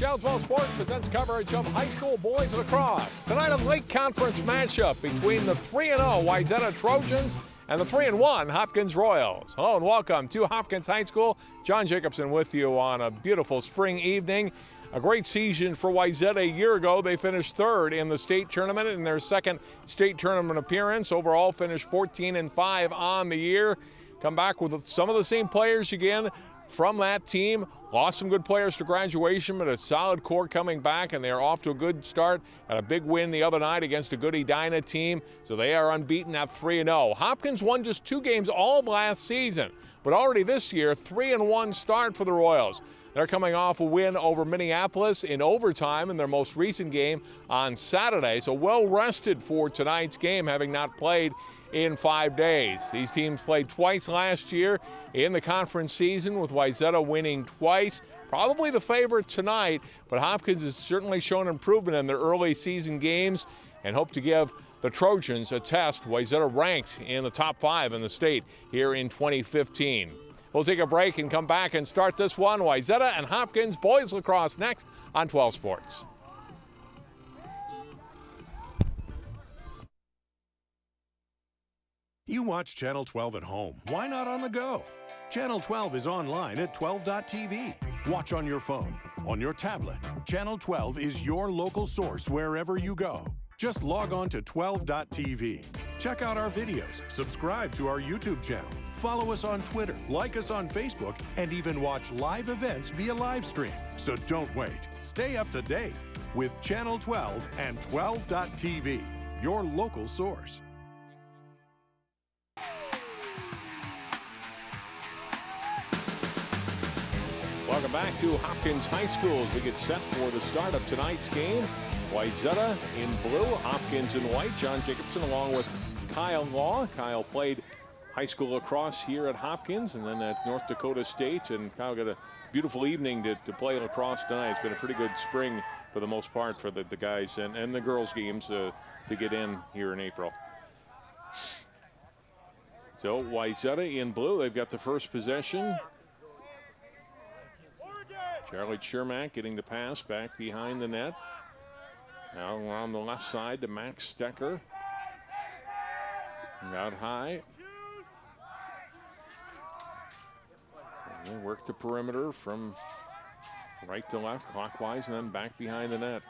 Channel 12 Sports presents coverage of high school boys lacrosse. Tonight, a late conference matchup between the 3-0 Wayzata Trojans and the 3-1 Hopkins Royals. Hello and welcome to Hopkins High School. John Jacobson with you on a beautiful spring evening. A great season for Wayzata a year ago. They finished third in the state tournament in their second state tournament appearance. Overall finished 14-5 on the year. Come back with some of the same players again from that team. Lost some good players to graduation, but a solid core coming back, and they are off to a good start. Had a big win the other night against a good Edina team, so they are unbeaten at 3-0. Hopkins won just 2 games all of last season, but already this year, 3-1 start for the Royals. They're coming off a win over Minneapolis in overtime in their most recent game on Saturday, so well rested for tonight's game, having not played in 5 days. These teams played twice last year in the conference season, with Wayzata winning twice. Probably the favorite tonight, but Hopkins has certainly shown improvement in their early season games and hope to give the Trojans a test. Wayzata ranked in the top 5 in the state here in 2015. We'll take a break and come back and start this one. Wayzata and Hopkins boys lacrosse next on 12 Sports. You watch Channel 12 at home. Why not on the go? Channel 12 is online at 12.tv. Watch on your phone, on your tablet. Channel 12 is your local source wherever you go. Just log on to 12.tv. Check out our videos, subscribe to our YouTube channel, follow us on Twitter, like us on Facebook, and even watch live events via live stream. So don't wait. Stay up to date with Channel 12 and 12.tv, your local source. Welcome back to Hopkins High School as we get set for the start of tonight's game. Wayzata in blue, Hopkins in white. John Jacobson along with Kyle Law. Kyle played high school lacrosse here at Hopkins and then at North Dakota State. And Kyle got a beautiful evening to play lacrosse tonight. It's been a pretty good spring for the most part for the guys and the girls' games to get in here in April. So Wayzata in blue. They've got the first possession. Charlie Chermak getting the pass back behind the net. Now on the left side to Max Stecker. Out high. And they work the perimeter from right to left, clockwise, and then back behind the net.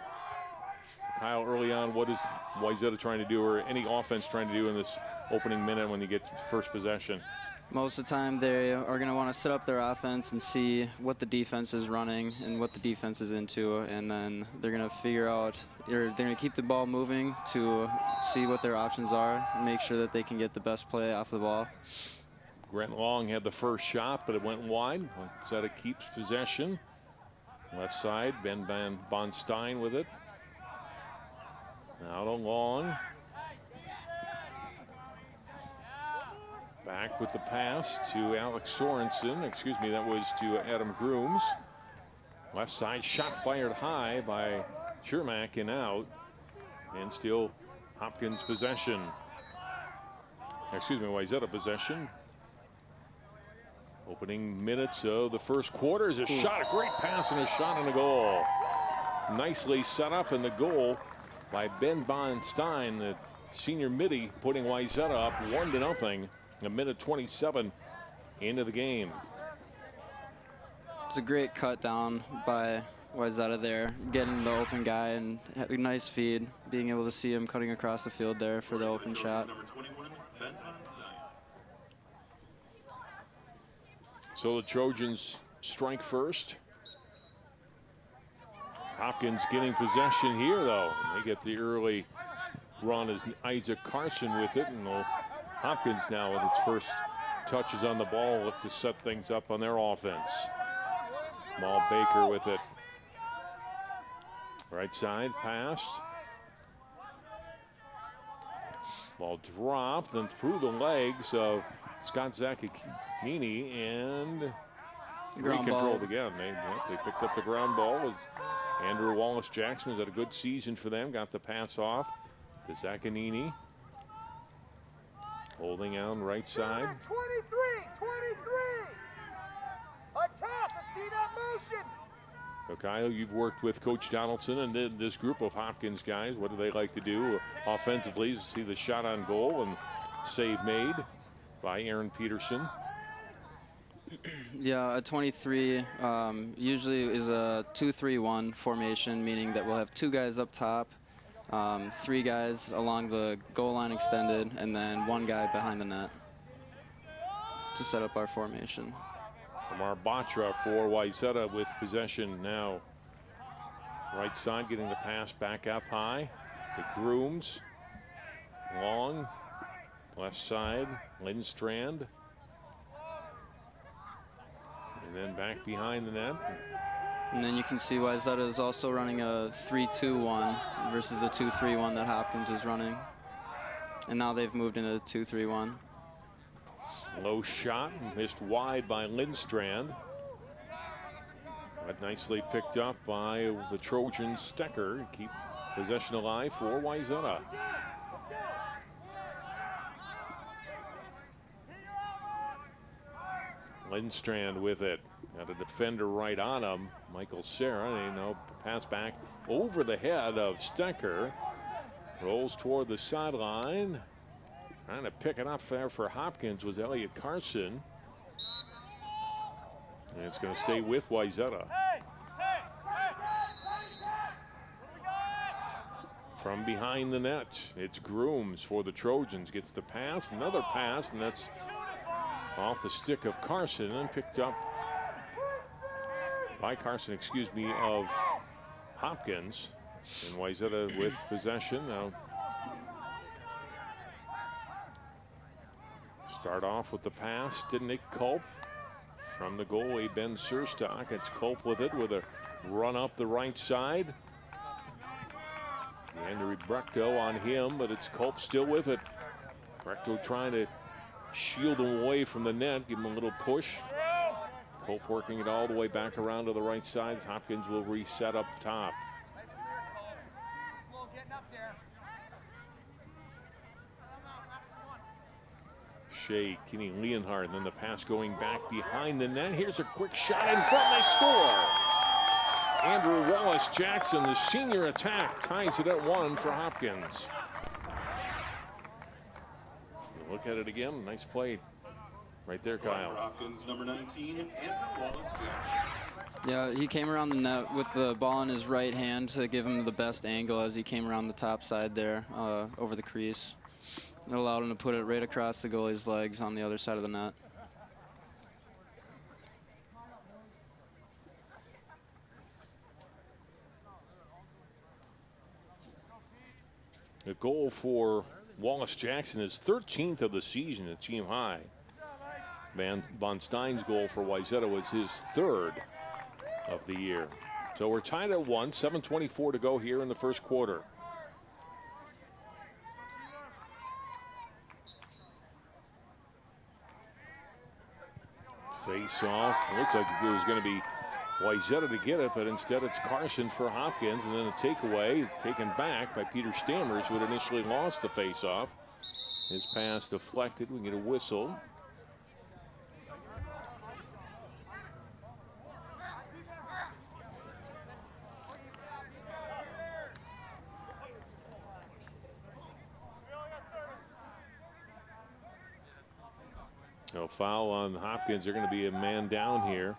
Kyle, early on, what is Wayzata trying to do, or any offense trying to do in this opening minute when you get first possession? Most of the time they are going to want to set up their offense and see what the defense is running and what the defense is into, and then they're going to figure out, they're going to keep the ball moving to see what their options are and make sure that they can get the best play off the ball. Grant Long had the first shot, but it went wide. Wayzata keeps possession. Left side, Ben Von Stein with it. Out on Long. Back with the pass to Alex Sorensen. Excuse me, that was to Adam Grooms. Left side shot fired high by Chermak and out. And still Hopkins possession. Excuse me, Wayzata possession. Opening minutes of the first quarter is a shot, a great pass and a shot on the goal. Nicely set up in the goal by Ben Von Stein, the senior midi, putting Wayzata up 1-0. A minute 27 into the game. It's a great cut down by Wayzata there, getting the open guy and a nice feed, being able to see him cutting across the field there for the open shot. So the Trojans strike first. Hopkins getting possession here, though. They get the early run as Isaac Carson with it, and Hopkins now with its first touches on the ball look to set things up on their offense. Mal Baker with it. Right side pass. Ball dropped, then through the legs of Scott Zaccanini, and controlled again. They picked up the ground ball. As Andrew Wallace Jackson has had a good season for them. Got the pass off to Zaccanini. Holding on right side. 23. Attack. Let's see that motion. So Kyle, you've worked with Coach Donaldson and this group of Hopkins guys. What do they like to do offensively? You see the shot on goal and save made by Aaron Peterson. Yeah, a 23 usually is a 2-3-1 formation, meaning that we'll have 2 guys up top, 3 guys along the goal line extended, and then 1 guy behind the net to set up our formation. Amar Batra for Wayzata with possession now. Right side getting the pass back up high to Grooms. Long. Left side, Lindstrand. And then back behind the net. And then you can see Wayzata is also running a 3-2-1 versus the 2-3-1 that Hopkins is running. And now they've moved into the 2-3-1. Low shot, missed wide by Lindstrand. But nicely picked up by the Trojan Stecker. Keep possession alive for Wayzata. Lindstrand with it. Got a defender right on him. Michael Serra. And now pass back over the head of Stecker. Rolls toward the sideline. Trying to pick it up there for Hopkins was Elliot Carson. And it's going to stay with Wayzata. From behind the net, it's Grooms for the Trojans. Gets the pass, another pass, and that's off the stick of Carson and picked up by Carson, of Hopkins. And Wayzata with possession. Now start off with the pass to Nick Culp. From the goalie, Ben Surstock. It's Culp with it with a run up the right side. Andrew Brechto on him, but it's Culp still with it. Brechto trying to shield him away from the net, give him a little push. Culp working it all the way back around to the right side as Hopkins will reset up top. Shea, Kenny Leonhardt, and then the pass going back behind the net. Here's a quick shot in front, they score. Andrew Wallace-Jackson, the senior attack, ties it at 1 for Hopkins. Look at it again, nice play right there, Kyle. Hopkins, number 19, Andrew Wallace-Jackson. Yeah, he came around the net with the ball in his right hand to give him the best angle as he came around the top side there over the crease. It allowed him to put it right across the goalie's legs on the other side of the net. The goal for Wallace-Jackson is 13th of the season at team high. Von Stein's goal for Wayzata was his 3rd of the year. So we're tied at 1, 7:24 to go here in the first quarter. Face off. Looks like it was going to be Wayzata to get it, but instead it's Carson for Hopkins, and then a takeaway taken back by Peter Stammers, who had initially lost the face-off. His pass deflected. We get a whistle. No foul on Hopkins. They're going to be a man down here.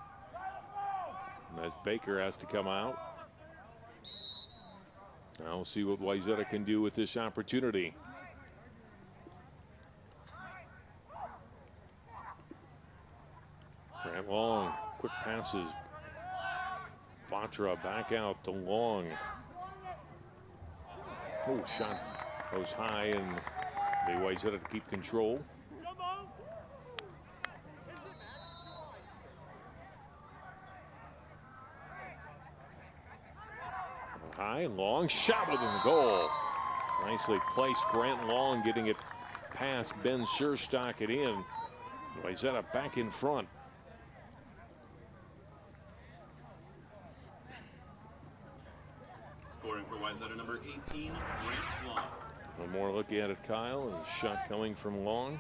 As Baker has to come out. Now we'll see what Wayzata can do with this opportunity. Grant Long, quick passes. Batra back out to Long. Oh, shot goes high, and the Wayzata to keep control. High, Long shot within the goal. Nicely placed. Grant Long getting it past Ben Surstock it in. Wayzata back in front. Scoring for Wayzata, number 18, Grant Long. One more look at it, Kyle, and a shot coming from Long.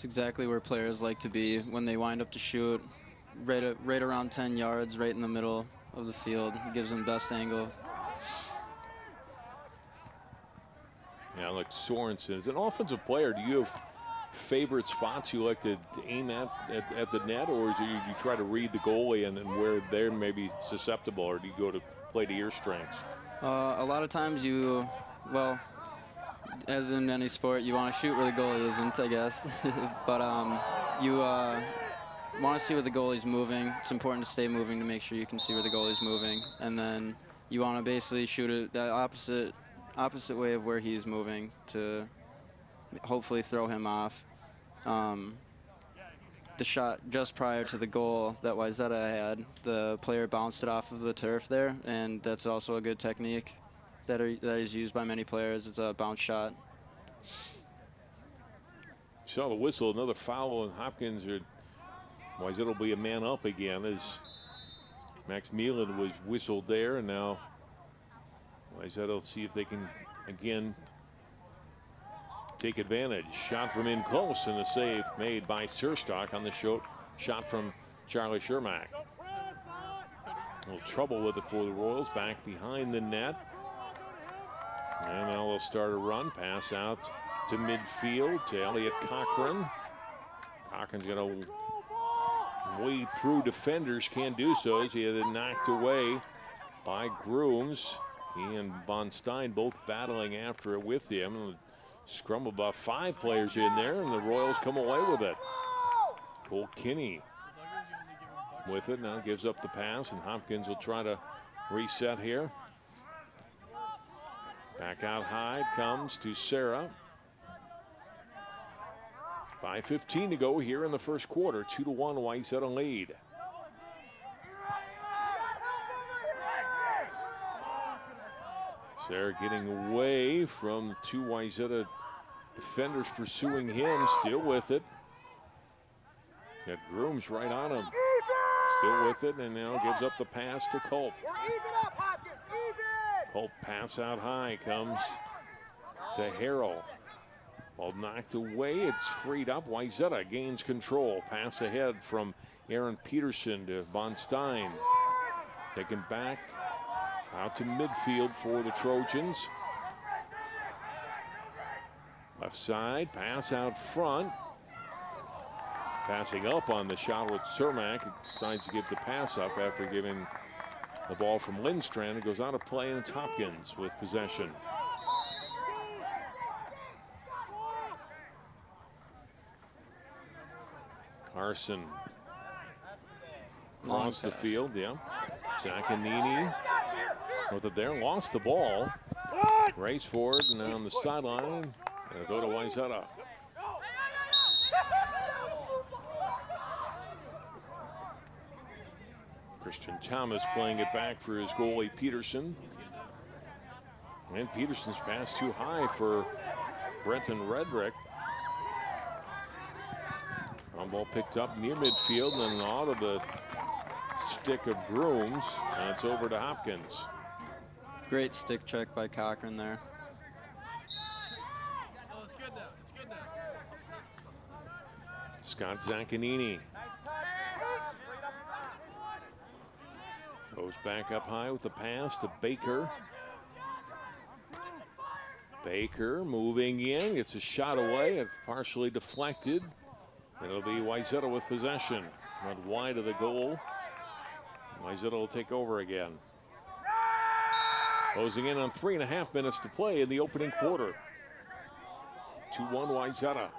It's exactly where players like to be when they wind up to shoot, right around 10 yards, right in the middle of the field. It gives them best angle. Yeah, like Sorensen. As an offensive player, do you have favorite spots you like to aim at the net, or do you try to read the goalie and where they're maybe susceptible, or do you go to play to your strengths? A lot of times well, as in any sport, you want to shoot where the goalie isn't, I guess. But you want to see where the goalie's moving. It's important to stay moving to make sure you can see where the goalie's moving. And then you want to basically shoot it the opposite way of where he's moving to hopefully throw him off. The shot just prior to the goal that Wayzata had, the player bounced it off of the turf there, and that's also a good technique that is used by many players. It's a bounce shot. Saw the whistle, another foul on Hopkins. Wayzata will be a man up again as Max Meelan was whistled there, and now Wayzata will see if they can again take advantage. Shot from in close, and a save made by Surstock on the shot from Charlie Shermack. A little trouble with it for the Royals, back behind the net. And now they'll start a run, pass out to midfield to Elliot Cochran. Cochran's going to wade through defenders, can't do so as he had it knocked away by Grooms. He and Von Stein both battling after it with him. Scrum about 5 players in there, and the Royals come away with it. Cole Kinney with it now, gives up the pass, and Hopkins will try to reset here. Back out high, it comes to Sarah. 5:15 to go here in the first quarter. 2-1 Wayzata lead. Sarah getting away from the 2 Wayzata defenders pursuing him, still with it. Got Grooms right on him. Still with it, and now gives up the pass to Culp. Culp pass out high, comes to Harrell. Ball knocked away, it's freed up. Wayzata gains control. Pass ahead from Aaron Peterson to Von Stein. Taken back out to midfield for the Trojans. Left side, pass out front. Passing up on the shot with Cermak. Decides to give the pass up after giving the ball from Lindstrand. It goes out of play, and it's Hopkins with possession. Carson across the field, yeah. Zaccanini with it there, lost the ball. Race forward, and on the sideline, it'll go to Wayzata. Christian Thomas playing it back for his goalie Peterson. And Peterson's pass too high for Brenton Redrick. Ball picked up near midfield and out of the stick of Grooms, and it's over to Hopkins. Great stick check by Cochran there. Scott Zaccanini goes back up high with the pass to Baker. Baker moving in, gets a shot away. It's partially deflected. It'll be Wayzata with possession. Went wide of the goal. Wayzata will take over again. Closing in on 3.5 minutes to play in the opening quarter. 2-1 Wayzata.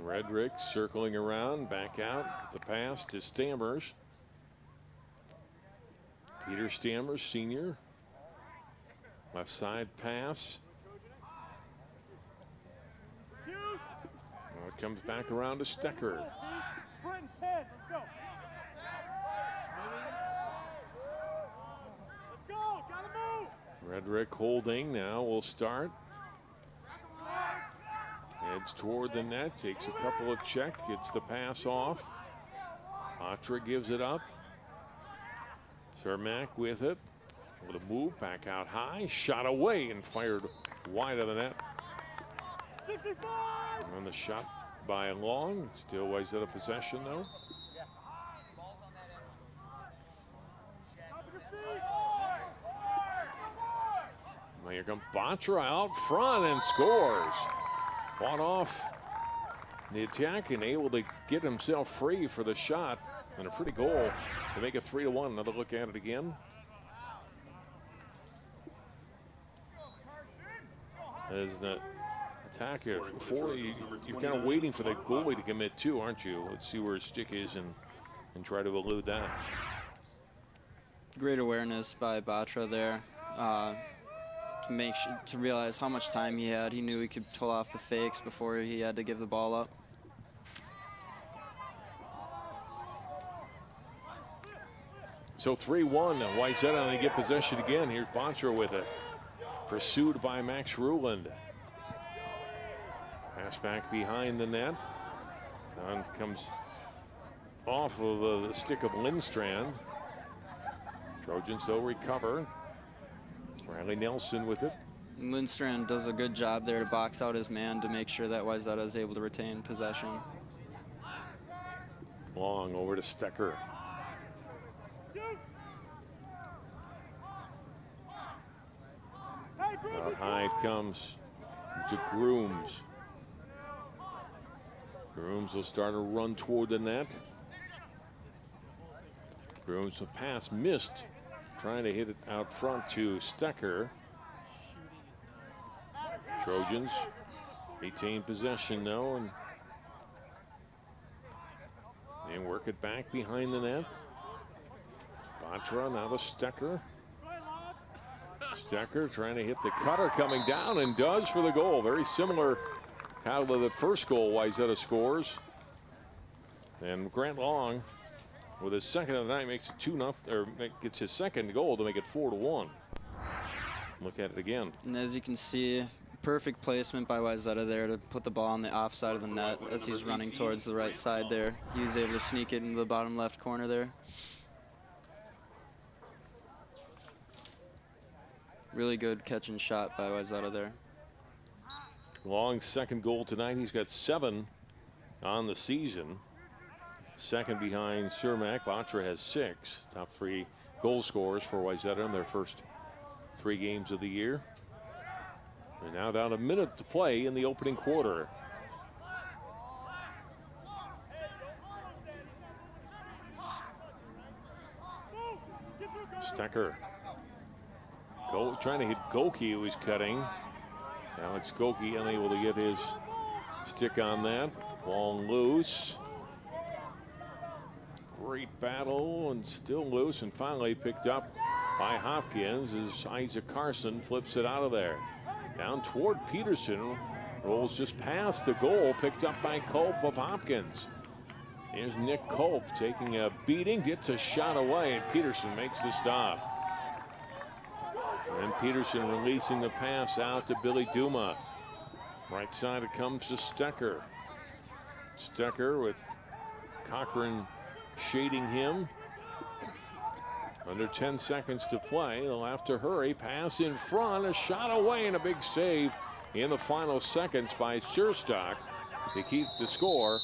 Redrick circling around, back out. The pass to Stammers. Peter Stammers, senior. Left side pass. Well, it comes back around to Stecker. Redrick holding now will start. Heads toward the net, takes a couple of check, gets the pass off. Atra gives it up. Cermak with it. Able to move back out high. Shot away and fired wide of the net. And the shot by Long. Still Wayzata possession though. Now here comes Batra out front and scores. Fought off the attack and able to get himself free for the shot. And a pretty goal to make it 3-1. Another look at it again. As the attacker before you're kind of waiting for the goalie to commit too, aren't you? Let's see where his stick is and try to elude that. Great awareness by Batra there to realize how much time he had. He knew he could pull off the fakes before he had to give the ball up. So 3-1. Wayzata, they get possession again. Here's Batra with it. Pursued by Max Ruland. Pass back behind the net. And comes off of the stick of Lindstrand. Trojans though recover. Riley Nelson with it. Lindstrand does a good job there to box out his man to make sure that Wayzata is able to retain possession. Long over to Stecker. Out high it comes to Grooms. Grooms will start a run toward the net. Grooms, a pass missed. Trying to hit it out front to Stecker. Trojans retain possession now and they work it back behind the net. Batra now to Stecker. Stecker trying to hit the cutter, coming down and does for the goal. Very similar how to the first goal Wayzata scores. And Grant Long with his second of the night makes it 2-0, or gets his second goal to make it 4-1. Look at it again. And as you can see, perfect placement by Wayzata there to put the ball on the offside of the net as he's running towards the right side there. He was able to sneak it into the bottom left corner there. Really good catch and shot by Wayzata there. Long's second goal tonight. He's got 7 on the season. Second behind Cermak. Batra has 6. Top 3 goal scorers for Wayzata in their first 3 games of the year. And now down a minute to play in the opening quarter. Stecker. Trying to hit Goki, who is cutting. Alex Goki unable to get his stick on that. Long loose. Great battle and still loose and finally picked up by Hopkins as Isaac Carson flips it out of there. Down toward Peterson. Rolls just past the goal, picked up by Cope of Hopkins. Here's Nick Cope taking a beating, gets a shot away, and Peterson makes the stop. And Peterson releasing the pass out to Billy Duma. Right side it comes to Stecker. Stecker with Cochran shading him. Under 10 seconds to play. They'll have to hurry. Pass in front, a shot away, and a big save in the final seconds by Sherstock to keep the score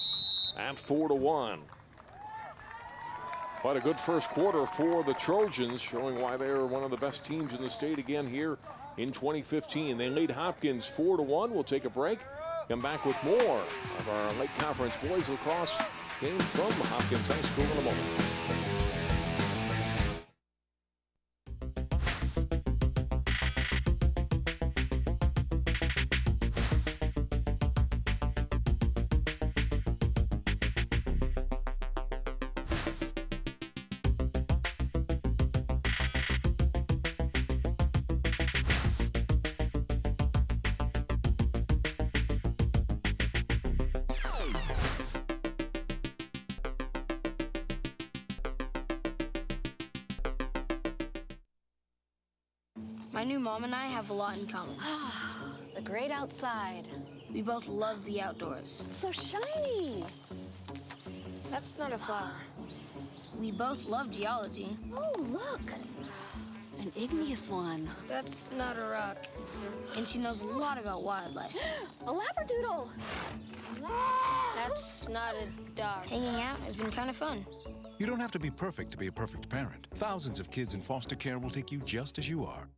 at 4-1. But a good first quarter for the Trojans, showing why they are one of the best teams in the state again here in 2015. They lead Hopkins 4-1. We'll take a break. Come back with more of our Lake Conference boys lacrosse game from Hopkins High School in a moment. My new mom and I have a lot in common. The great outside. We both love the outdoors. It's so shiny. That's not a flower. We both love geology. Oh, look. An igneous one. That's not a rock. And she knows a lot about wildlife. A labradoodle. That's not a dog. Hanging out has been kind of fun. You don't have to be perfect to be a perfect parent. Thousands of kids in foster care will take you just as you are.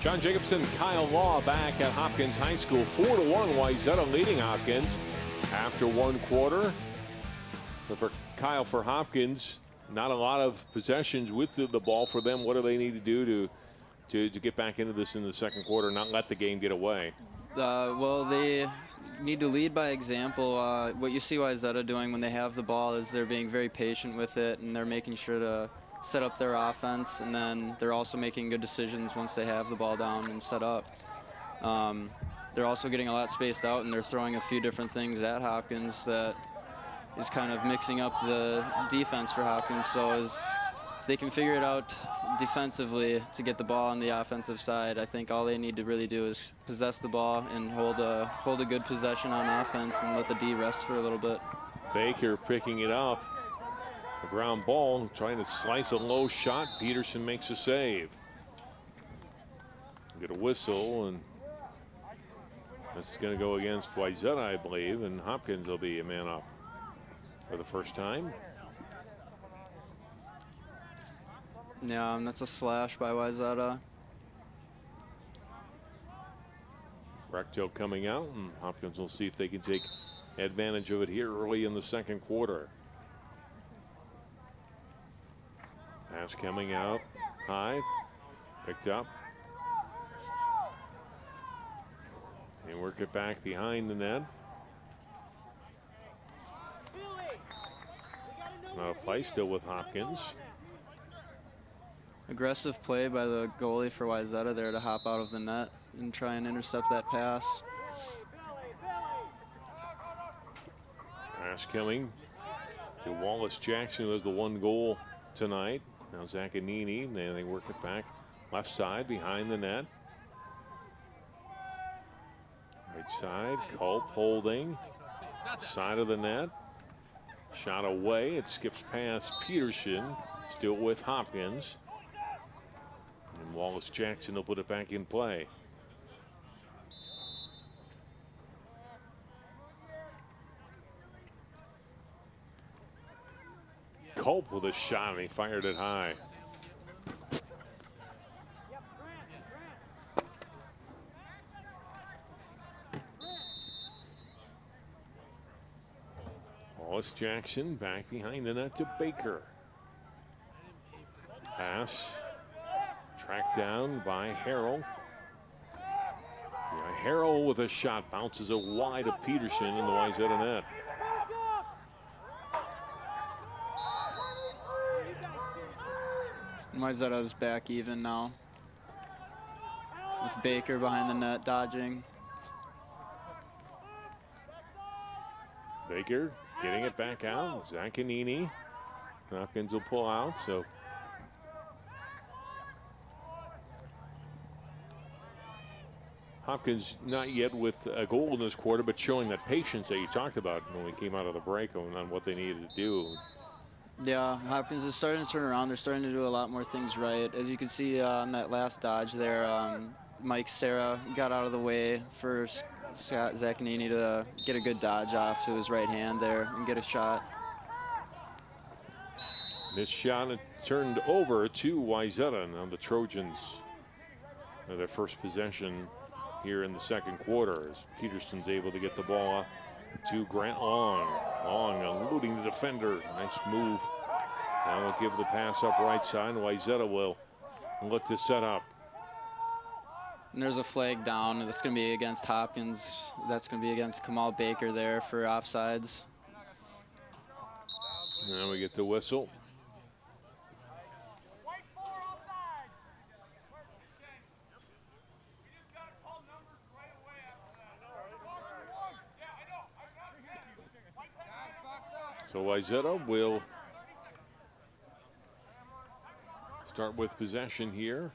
John Jacobson, Kyle Law back at Hopkins High School. 4-1, Wayzata leading Hopkins after one quarter. But for Kyle, for Hopkins, not a lot of possessions with the ball for them. What do they need to do to get back into this in the second quarter, not let the game get away? Well, they need to lead by example. What you see Wayzata doing when they have the ball is they're being very patient with it, and they're making sure to set up their offense, and then they're also making good decisions once they have the ball down and set up. They're also getting a lot spaced out, and they're throwing a few different things at Hopkins that is kind of mixing up the defense for Hopkins. So if they can figure it out defensively to get the ball on the offensive side, I think all they need to really do is possess the ball and hold a good possession on offense and let the D rest for a little bit. Baker picking it up. A ground ball, trying to slice a low shot. Peterson makes a save. Get a whistle, and this is going to go against Wayzata, I believe, and Hopkins will be a man up for the first time. Yeah, and that's a slash by Wayzata. Recto coming out, and Hopkins will see if they can take advantage of it here early in the second quarter. Pass coming out high, picked up. And work it back behind the net. Play still with Hopkins. Aggressive play by the goalie for Wayzata there to hop out of the net and try and intercept that pass. Pass coming to Wallace Jackson, who has the one goal tonight. Now Zaccanini, and then they work it back left side behind the net. Right side, Culp holding. Side of the net. Shot away, it skips past Peterson, still with Hopkins. And Wallace Jackson will put it back in play. Culp with a shot, and he fired it high. Wallace Jackson back behind the net to Baker. Pass tracked down by Harrell. Yeah, Harrell with a shot bounces it wide of Peterson in the Wayzata net. Wayzata's back even now, with Baker behind the net dodging. Baker getting it back out. Zaccanini. Hopkins will pull out, so Hopkins not yet with a goal in this quarter, but showing that patience that you talked about when we came out of the break on what they needed to do. Yeah, Hopkins is starting to turn around. They're starting to do a lot more things right. As you can see on that last dodge there, Mike Serra got out of the way for Scott Zaccanini to get a good dodge off to his right hand there and get a shot. This shot turned over to Wayzata. Now the Trojans have their first possession here in the second quarter as Peterson's able to get the ball up to Grant Long. Long eluding the defender. Nice move. Now we'll give the pass up right side. Wayzata will look to set up. And there's a flag down. That's going to be against Hopkins. That's going to be against Kamal Baker there for offsides. Now we get the whistle. So Wayzata will start with possession here.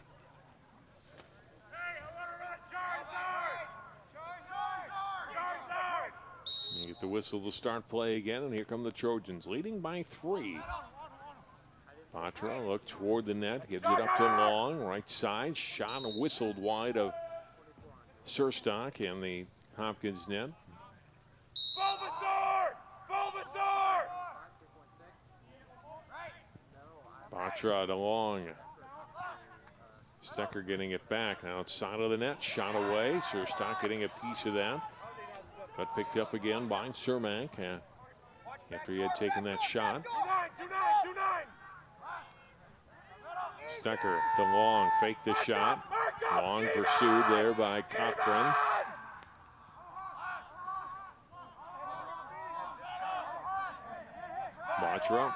Get the whistle to start play again, and here come the Trojans, leading by 3. Patra look toward the net, gives it up to Long, right side, shot and whistled wide of Surstock and the Hopkins net. Patra to Long. Stecker getting it back, now outside of the net, shot away. Surstock getting a piece of that, but picked up again by Cermak after he had taken that shot. Stecker to Long, fake the shot. Long pursued there by Cochran. Patra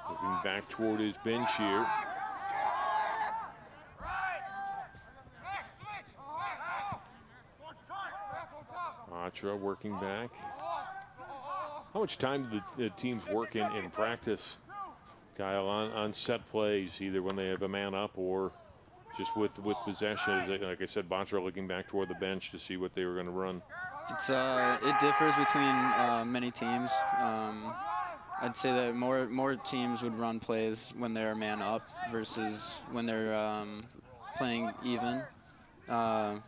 looking back toward his bench here. Patra working back. How much time do the teams work in practice, Kyle, on set plays, either when they have a man up or just with possession? Like I said, Patra looking back toward the bench to see what they were going to run. It differs between many teams. I'd say that more teams would run plays when they're a man up versus when they're playing even.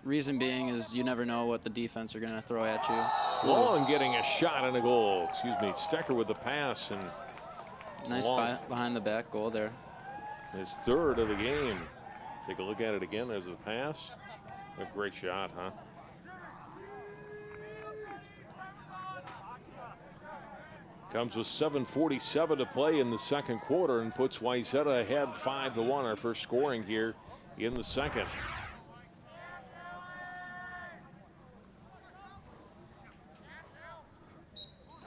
Reason being is you never know what the defense are going to throw at you. Long getting a shot and a goal. Excuse me, Stecker with the pass, and nice behind the back goal there. His 3rd of the game. Take a look at it again as the pass. A great shot, huh? Comes with 7:47 to play in the second quarter and puts Wayzata ahead 5-1. Our first scoring here in the second.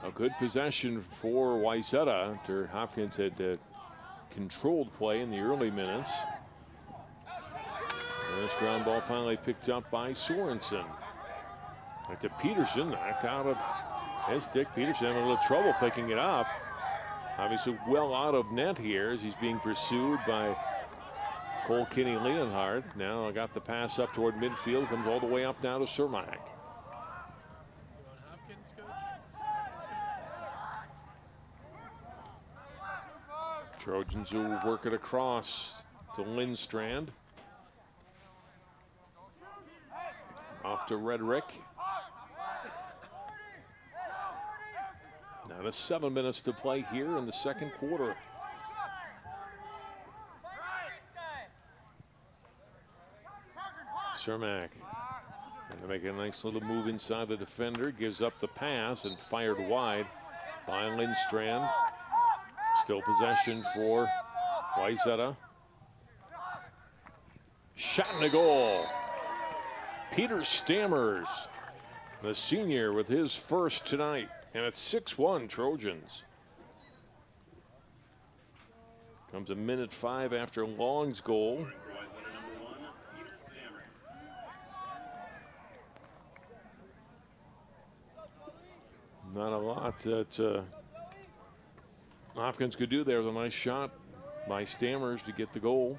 A good possession for Wayzata after Hopkins had controlled play in the early minutes. And this ground ball finally picked up by Sorensen. Back to Peterson, knocked out of his stick. Peterson having a little trouble picking it up. Obviously well out of net here as he's being pursued by Cole Kinney Leonhardt. Now I got the pass up toward midfield, comes all the way up now to Cermak. Trojans will work it across to Lindstrand. Off to Redrick. Now to 7 minutes to play here in the second quarter. Cermak and to make a nice little move inside the defender, gives up the pass and fired wide by Lindstrand. Still possession for Wayzata. Shot and a goal. Peter Stammers, the senior, with his first tonight. And it's 6-1 Trojans. Comes a minute 5 after Long's goal. Not a lot that Hopkins could do there. With a nice shot by Stammers to get the goal.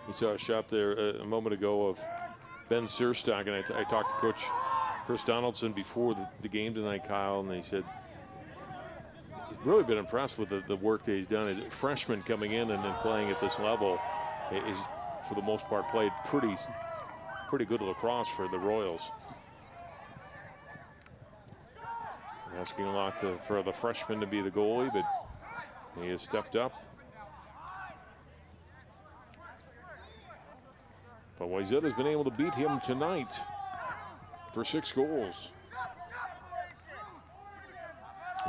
We saw a shot there a moment ago of Ben Surstock, and I talked to Coach Chris Donaldson before the game tonight, Kyle, and he said he's really been impressed with the work that he's done. A freshman coming in and then playing at this level is, for the most part, played pretty good lacrosse for the Royals. Asking a lot for the freshman to be the goalie, but he has stepped up. But Wayzata has been able to beat him tonight for 6 goals.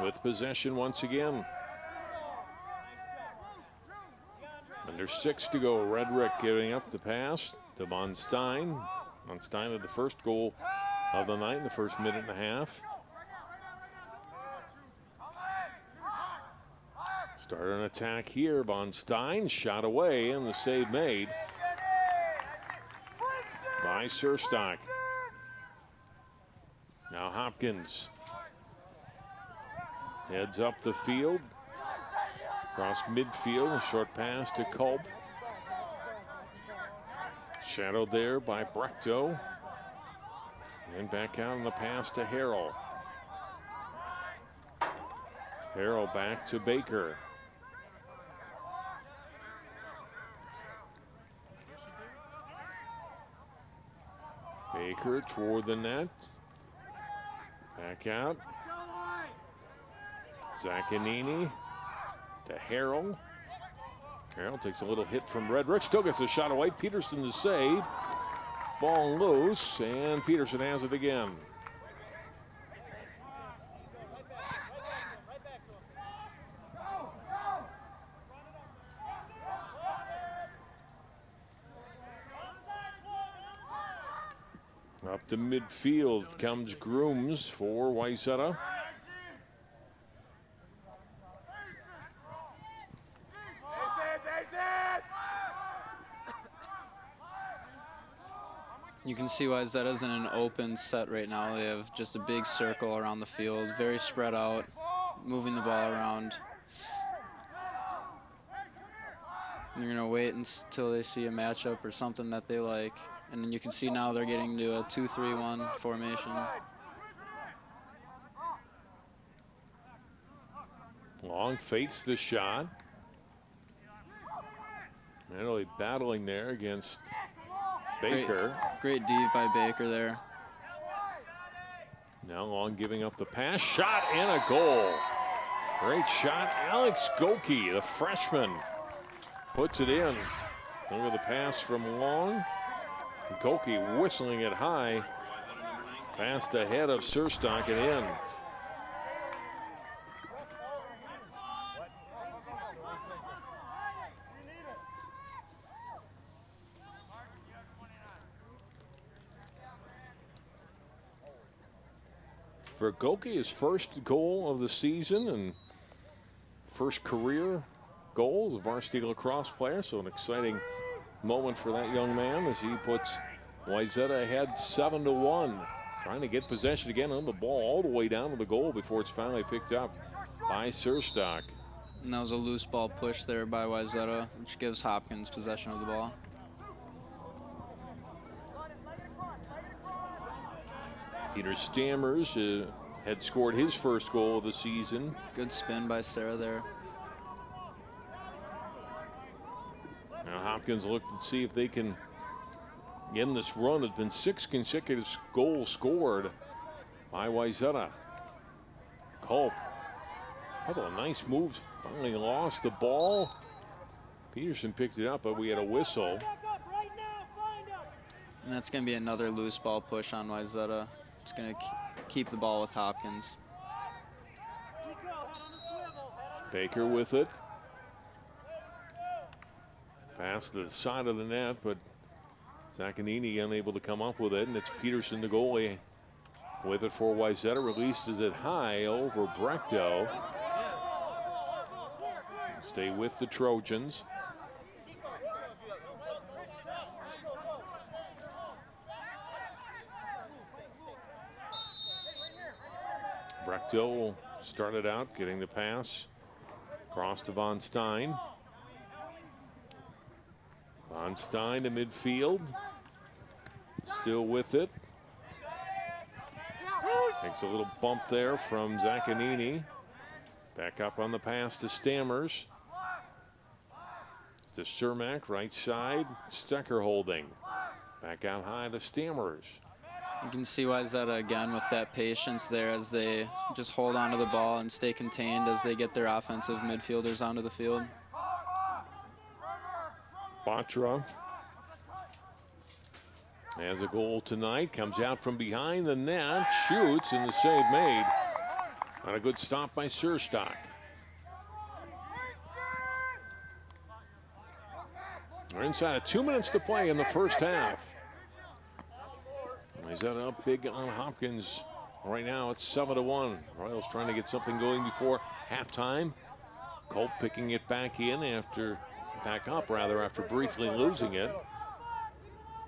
With possession once again. Under 6 to go. Redrick giving up the pass to Von Stein. Von Stein had the first goal of the night in the first minute and a half. Start an attack here. Von Stein shot away and the save made by Surstock. Now Hopkins heads up the field. Across midfield, a short pass to Culp. Shadowed there by Brechto. And back out on the pass to Harrell. Harrell back to Baker. Baker toward the net. Back out. Zaccanini to Harrell. Harrell takes a little hit from Redrick. Still gets a shot away. Peterson to save. Ball loose, and Peterson has it again. Up to midfield comes Grooms for Wayzata. You can see Wayzata's in an open set right now. They have just a big circle around the field, very spread out, moving the ball around. And they're gonna wait until they see a matchup or something that they like. And then you can see now they're getting to a 2-3-1 formation. Long fakes the shot. Really battling there against Baker. Great D by Baker there. Now Long giving up the pass. Shot and a goal. Great shot. Alex Goki, the freshman, puts it in. Look at the pass from Long. Goki whistling it high. Past the head of Surstock and in. For Goki, his first goal of the season and first career goal as a varsity lacrosse player. So an exciting moment for that young man as he puts Wayzata ahead 7-1. Trying to get possession again on the ball all the way down to the goal before it's finally picked up by Surstock. And that was a loose ball push there by Wayzata, which gives Hopkins possession of the ball. Peter Stammers had scored his first goal of the season. Good spin by Sarah there. Now Hopkins look to see if they can end this run. It's been 6 consecutive goals scored by Wayzata. Culp, a couple of nice moves, finally lost the ball. Peterson picked it up, but we had a whistle. And that's going to be another loose ball push on Wayzata. It's going to keep the ball with Hopkins. Baker with it. Pass to the side of the net, but Zaccanini unable to come up with it, and it's Peterson, the goalie, with it for Wayzata. Releases it high over Brechto. Stay with the Trojans. Brechto started out getting the pass. Cross to Von Stein. Von Stein to midfield. Still with it. Takes a little bump there from Zaccanini. Back up on the pass to Stammers. To Cermak, right side. Stecker holding. Back out high to Stammers. You can see Wayzata again with that patience there as they just hold onto the ball and stay contained as they get their offensive midfielders onto the field. Batra has a goal tonight. Comes out from behind the net, shoots, and the save made. On a good stop by Surstock. We're inside of 2 minutes to play in the first half. Wayzata up big on Hopkins. Right now it's 7-1. Royals trying to get something going before halftime. Culp picking it back up after briefly losing it.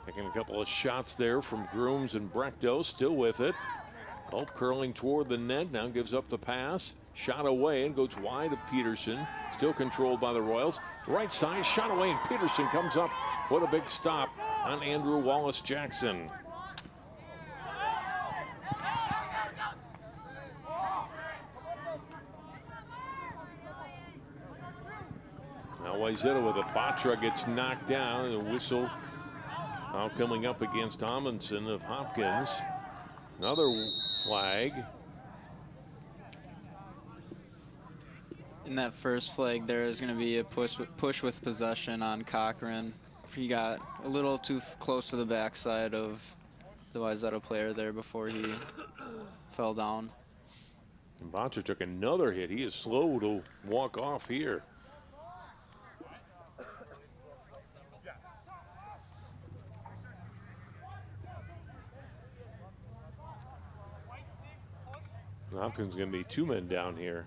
Taking a couple of shots there from Grooms and Brechto, still with it. Culp curling toward the net, now gives up the pass. Shot away and goes wide of Peterson. Still controlled by the Royals. Right side, shot away, and Peterson comes up with a big stop on Andrew Wallace-Jackson. Now Wayzata with a Batra gets knocked down. A whistle now coming up against Amundsen of Hopkins. Another flag. In that first flag, there is going to be a push with possession on Cochran. He got a little too close to the backside of the Wayzata player there before he fell down. And Batra took another hit. He is slow to walk off here. Hopkins going to be 2 men down here,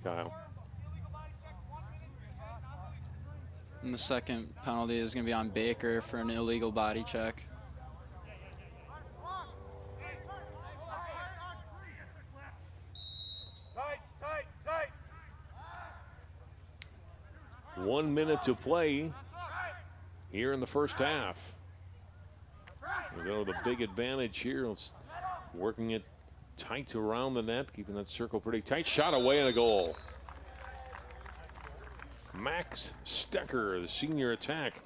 Kyle. And the second penalty is going to be on Baker for an illegal body check. Tight. 1 minute to play here in the first half. You know, the big advantage here is working it tight around the net, keeping that circle pretty tight. Shot away and a goal. Max Stecker, the senior attack,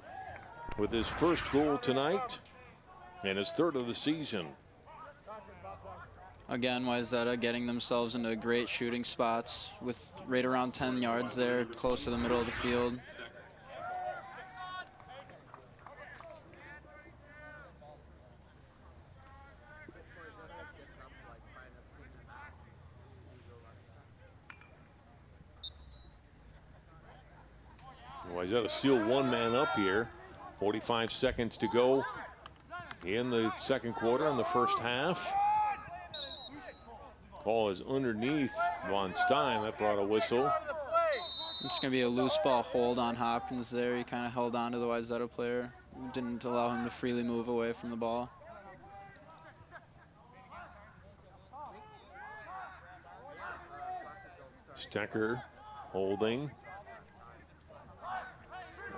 with his first goal tonight and his third of the season. Again, Wayzata getting themselves into great shooting spots with right around 10 yards there, close to the middle of the field. Wayzata still 1 man up here. 45 seconds to go in the second quarter in the first half. Ball is underneath Von Stein. That brought a whistle. It's going to be a loose ball hold on Hopkins there. He kind of held on to the Wayzata player. Didn't allow him to freely move away from the ball. Stecker holding.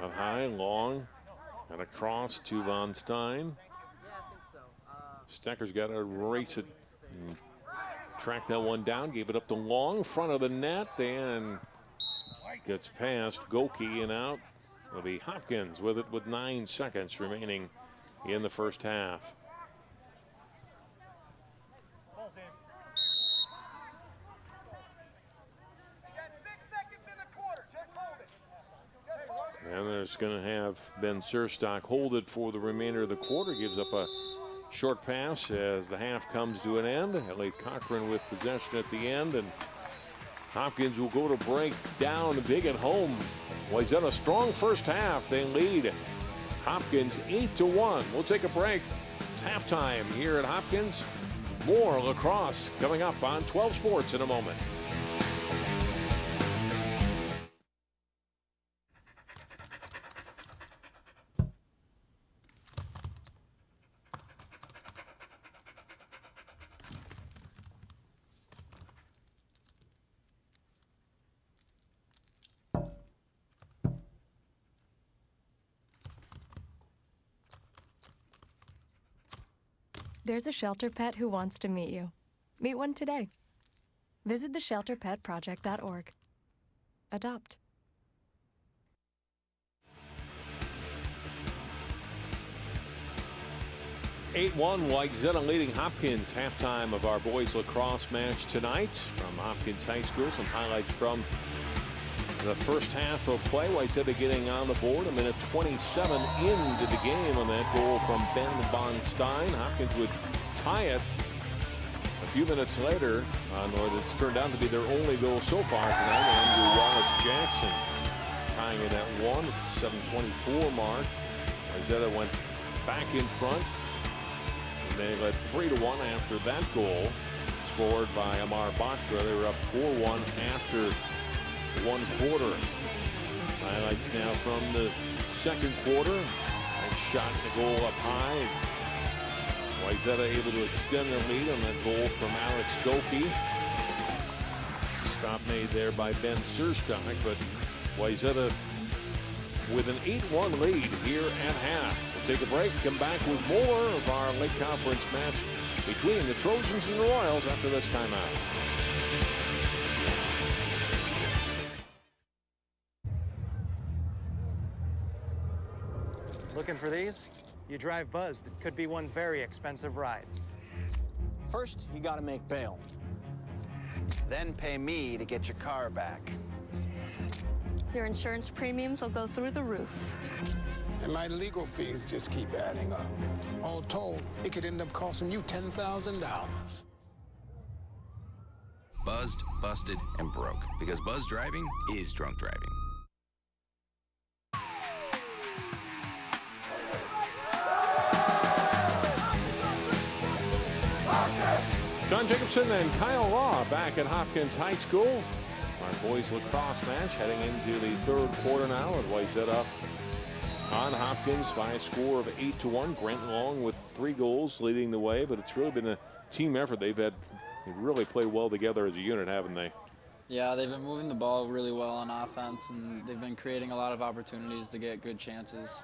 Up high, long, and across to Von Stein. Stecker's got to race it and track that one down. Gave it up to Long, front of the net, and gets past Goki and out. It'll be Hopkins with it with 9 seconds remaining in the first half. And there's going to have Ben Surstock hold it for the remainder of the quarter. Gives up a short pass as the half comes to an end. Elliot Cochran with possession at the end, and Hopkins will go to break down big at home. Wayzata a strong first half. They lead Hopkins 8-1. We'll take a break. It's halftime here at Hopkins. More lacrosse coming up on 12 Sports in a moment. There's a shelter pet who wants to meet you. Meet one today. Visit theshelterpetproject.org. Adopt. 8-1, Wayzata leading Hopkins. Halftime of our boys lacrosse match tonight from Hopkins High School. Some highlights from the first half of play. Wayzata getting on the board. A minute 27 into the game on that goal from Ben Von Stein. Hopkins would tie it a few minutes later on what it's turned out to be their only goal so far tonight. Andrew Wallace-Jackson tying it at 1 at the 7:24 mark. Wayzata went back in front. They led 3-1 after that goal, scored by Amar Batra. They were up 4-1 after 1 quarter. Highlights now from the second quarter. Nice shot and a goal up high. Wayzata able to extend their lead on that goal from Alex Goki. Stop made there by Ben Surstock, but Wayzata with an 8-1 lead here at half. We'll take a break, come back with more of our Lake Conference match between the Trojans and the Royals after this timeout. Looking for these? You drive buzzed. It could be one very expensive ride. First, you gotta make bail. Then pay me to get your car back. Your insurance premiums will go through the roof. And my legal fees just keep adding up. All told, it could end up costing you $10,000. Buzzed, busted, and broke. Because buzz driving is drunk driving. John Jacobson and Kyle Raw back at Hopkins High School. Our boys lacrosse match heading into the third quarter now. And Wayzata on Hopkins by a score of 8-1. Grant Long with 3 goals leading the way, but it's really been a team effort. They've really played well together as a unit, haven't they? Yeah, they've been moving the ball really well on offense, and they've been creating a lot of opportunities to get good chances.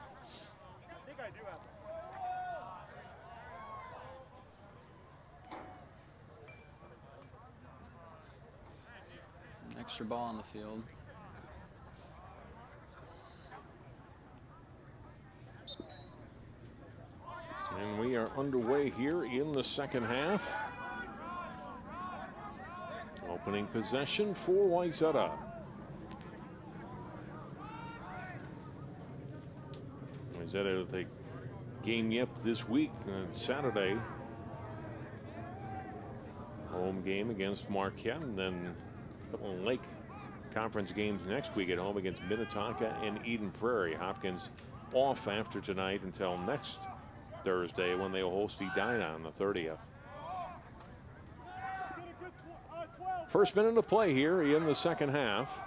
Extra ball on the field. And we are underway here in the second half. Opening possession for Wayzata. Wayzata with a game yet this week on Saturday. Home game against Marquette, and then a couple of Lake Conference games next week at home against Minnetonka and Eden Prairie. Hopkins off after tonight until next Thursday when they will host Edina on the 30th. First minute of play here in the second half.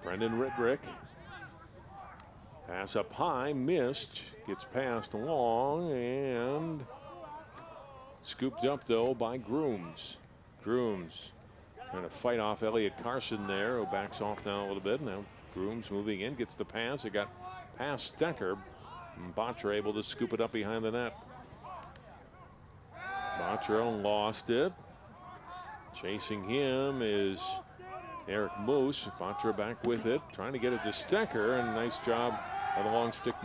Brendan Rittrick. Pass up high, missed. Gets passed along and scooped up though by Grooms. Grooms trying to fight off Elliot Carson there, who backs off now a little bit. Now Grooms moving in, gets the pass. It got past Stecker. And Batra able to scoop it up behind the net. Batra lost it. Chasing him is Eric Moose. Batra back with it, trying to get it to Stecker, and nice job of the long stick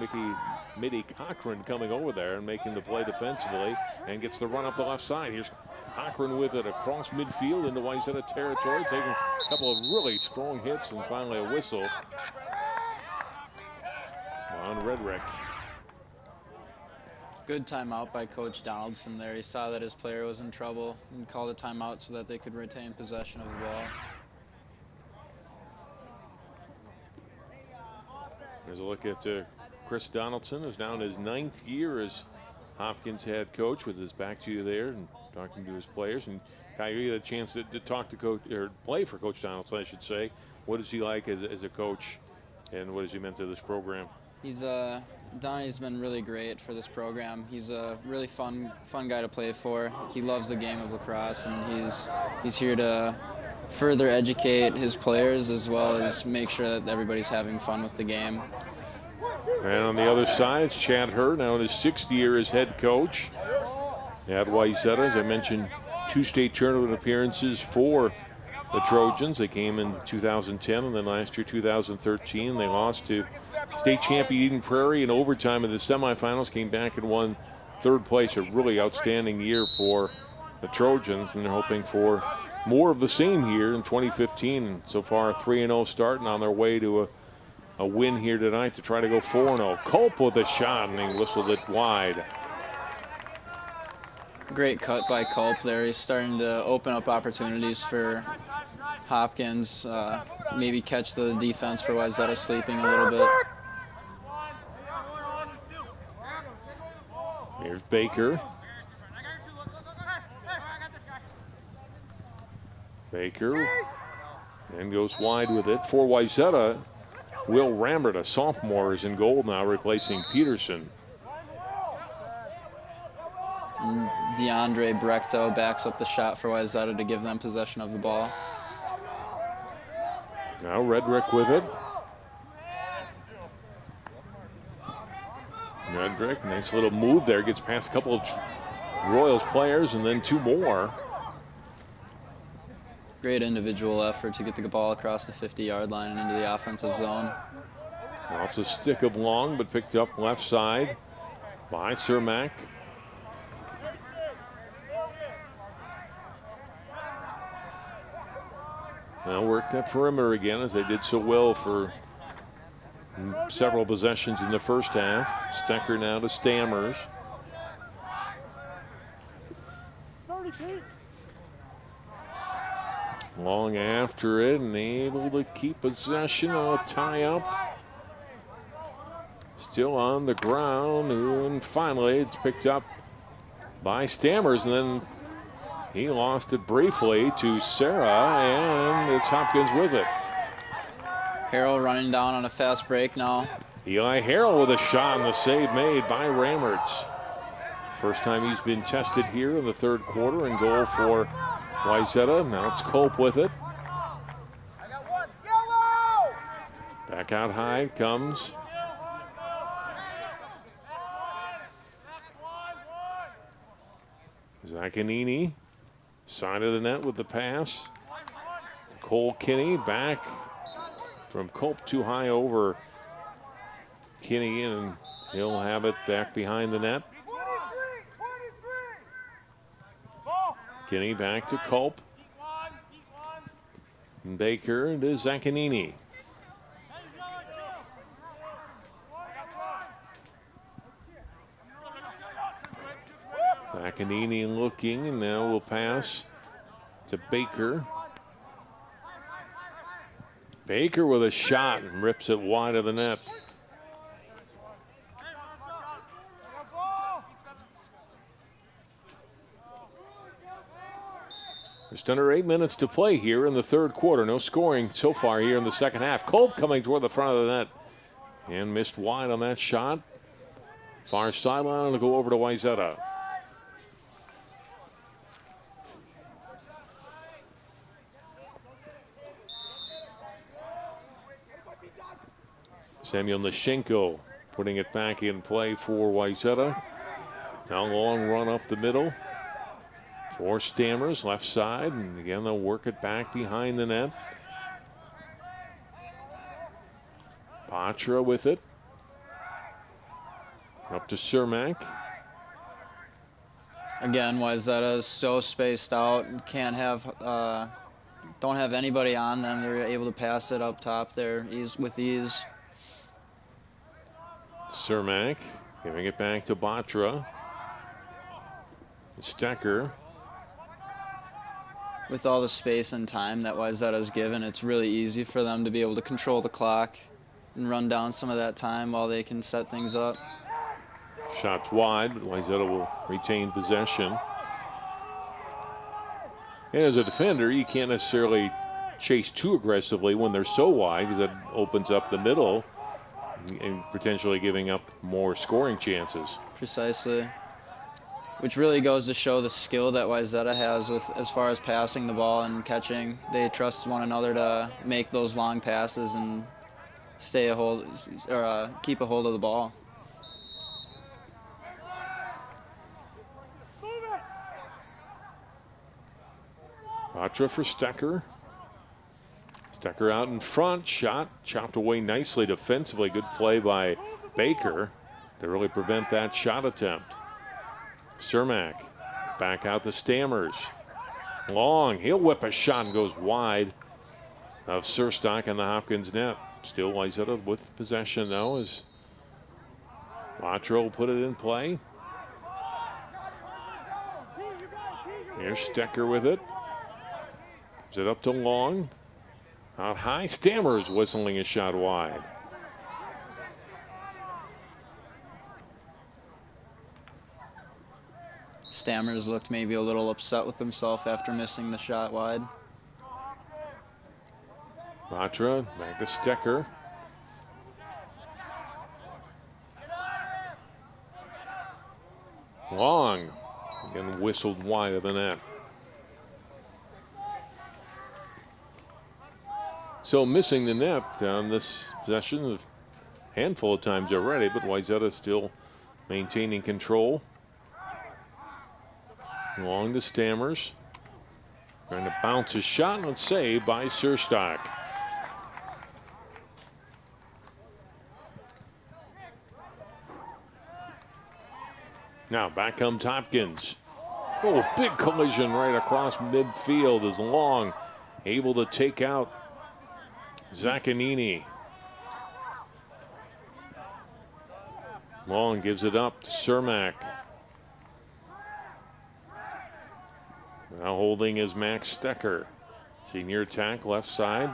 Mitty Cochran coming over there and making the play defensively, and gets the run up the left side. Here's Cochran with it across midfield into Wayzata territory, taking a couple of really strong hits and finally a whistle on Redrick. Good timeout by Coach Donaldson there. He saw that his player was in trouble and called a timeout so that they could retain possession of the ball. There's a look at Chris Donaldson, who's now in his 9th year as Hopkins head coach, with his back to you there and talking to his players. And Kyle, you get a chance to talk to coach, or play for Coach Donaldson, I should say. What is he like as a coach, and what has he meant to this program? He's Donnie's been really great for this program. He's a really fun guy to play for. He loves the game of lacrosse, and he's here to further educate his players as well as make sure that everybody's having fun with the game. And on the other side, it's Chad Hurd, now in his 6th year as head coach at Wayzata. As I mentioned, 2 state tournament appearances for the Trojans. They came in 2010, and then last year, 2013. They lost to state champion Eden Prairie in overtime in the semifinals, came back and won 3rd place. A really outstanding year for the Trojans, and they're hoping for more of the same here in 2015. And so far, a 3-0 start, and on their way to a win here tonight to try to go 4-0. Culp with a shot, and he whistled it wide. Great cut by Culp there. He's starting to open up opportunities for Hopkins, maybe catch the defense for Wayzata sleeping a little bit. Here's Baker. Baker and goes wide with it for Wayzata. Will Rambert, a sophomore, is in goal now, replacing Peterson. DeAndre Brechto backs up the shot for Wayzata to give them possession of the ball. Now Redrick with it. Redrick, nice little move there. Gets past a couple of Royals players and then two more. Great individual effort to get the ball across the 50-yard line and into the offensive zone. Off the stick of Long, but picked up left side by Cermak. Now work that perimeter again, as they did so well for several possessions in the first half. Stecker now to Stammers. Long after it and able to keep possession. A tie up. Still on the ground, and finally it's picked up by Stammers, and then he lost it briefly to Sarah, and it's Hopkins with it. Harrell running down on a fast break now. Eli Harrell with a shot, and the save made by Rammertz. First time he's been tested here in the third quarter, and goal for Wayzata. Now it's Culp with it. Back out high comes Zaccanini. Side of the net with the pass. Cole Kinney back from Culp, too high over Kinney, and he'll have it back behind the net. Kinney back to Culp. And Baker to Zaccanini. Zaccanini looking, and now will pass to Baker. Baker with a shot and rips it wide of the net. Just under 8 minutes to play here in the third quarter. No scoring so far here in the second half. Culp coming toward the front of the net and missed wide on that shot. Far sideline, and it'll go over to Wayzata. Samuel Nishenko putting it back in play for Wayzata. Now long run up the middle for Stammers, left side, and again they'll work it back behind the net. Batra with it. Up to Cermak. Again, Wayzata is so spaced out and can't have, don't have anybody on them. They're able to pass it up top there with ease. Cermak giving it back to Batra. Stecker. With all the space and time that Wayzata's given, it's really easy for them to be able to control the clock and run down some of that time while they can set things up. Shots wide, but Wayzata will retain possession. And as a defender, you can't necessarily chase too aggressively when they're so wide, because that opens up the middle and potentially giving up more scoring chances. Precisely. Which really goes to show the skill that Wayzata has with as far as passing the ball and catching. They trust one another to make those long passes and stay a hold or keep a hold of the ball. Batra for Stecker. Stecker out in front, shot chopped away nicely defensively. Good play by Baker to really prevent that shot attempt. Cermak back out to Stammers. Long, he'll whip a shot and goes wide of Surstock in the Hopkins net. Still Wayzata with possession though, as Batra will put it in play. Here's Stecker with it. Gives it up to Long. Out high, Stammers whistling a shot wide. Stammers looked maybe a little upset with himself after missing the shot wide. Batra back to Stecker. Long again whistled wide of the net. So missing the net on this possession a handful of times already, but Wayzata still maintaining control. Along the Stammers. Trying to bounce a shot and saved by Surstock. Now back comes Hopkins. Oh, big collision right across midfield as Long able to take out Zaccanini. Long gives it up to Cermak. Now holding is Max Stecker. Senior attack left side.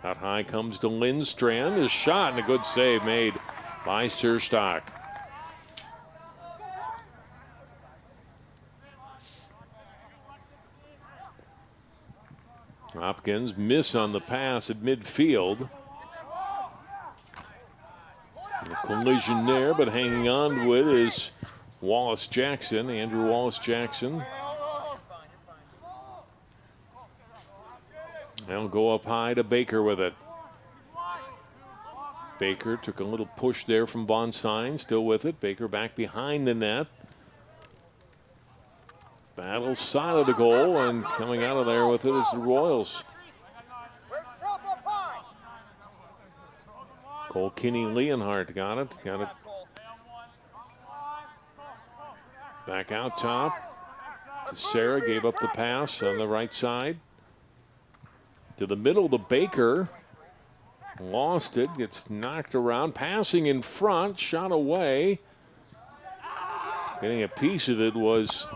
Out high comes to Lindstrand. His shot and a good save made by Surstock. Hopkins miss on the pass at midfield. A collision there, but hanging on to it is Wallace Jackson, Andrew Wallace Jackson. Now go up high to Baker with it. Baker took a little push there from Von Stein, still with it. Baker back behind the net. Battle side of the goal, and coming out of there with it is the Royals. Cole Kinney Leonhardt got it. Back out top to Sarah, gave up the pass on the right side. To the middle to Baker. Lost it, gets knocked around, passing in front, shot away. Getting a piece of it was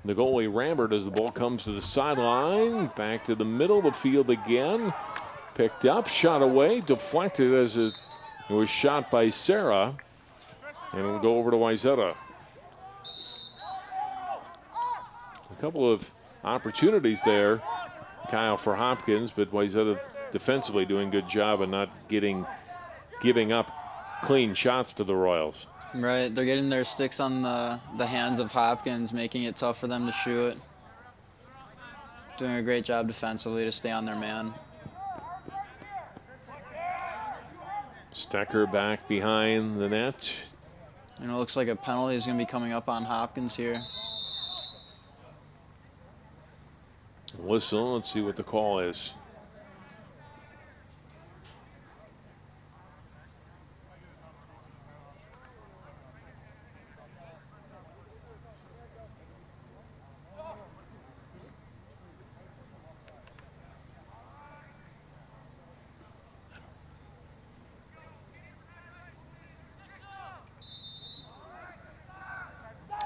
the goalie Rambert as the ball comes to the sideline. Back to the middle of the field again. Picked up, shot away, deflected as it was shot by Sarah. And it'll go over to Wayzata. A couple of opportunities there, Kyle, for Hopkins, but Wayzata defensively doing a good job and not giving up clean shots to the Royals. Right, they're getting their sticks on the hands of Hopkins, making it tough for them to shoot. Doing a great job defensively to stay on their man. Stecker back behind the net. And it looks like a penalty is going to be coming up on Hopkins here. Whistle, let's see what the call is.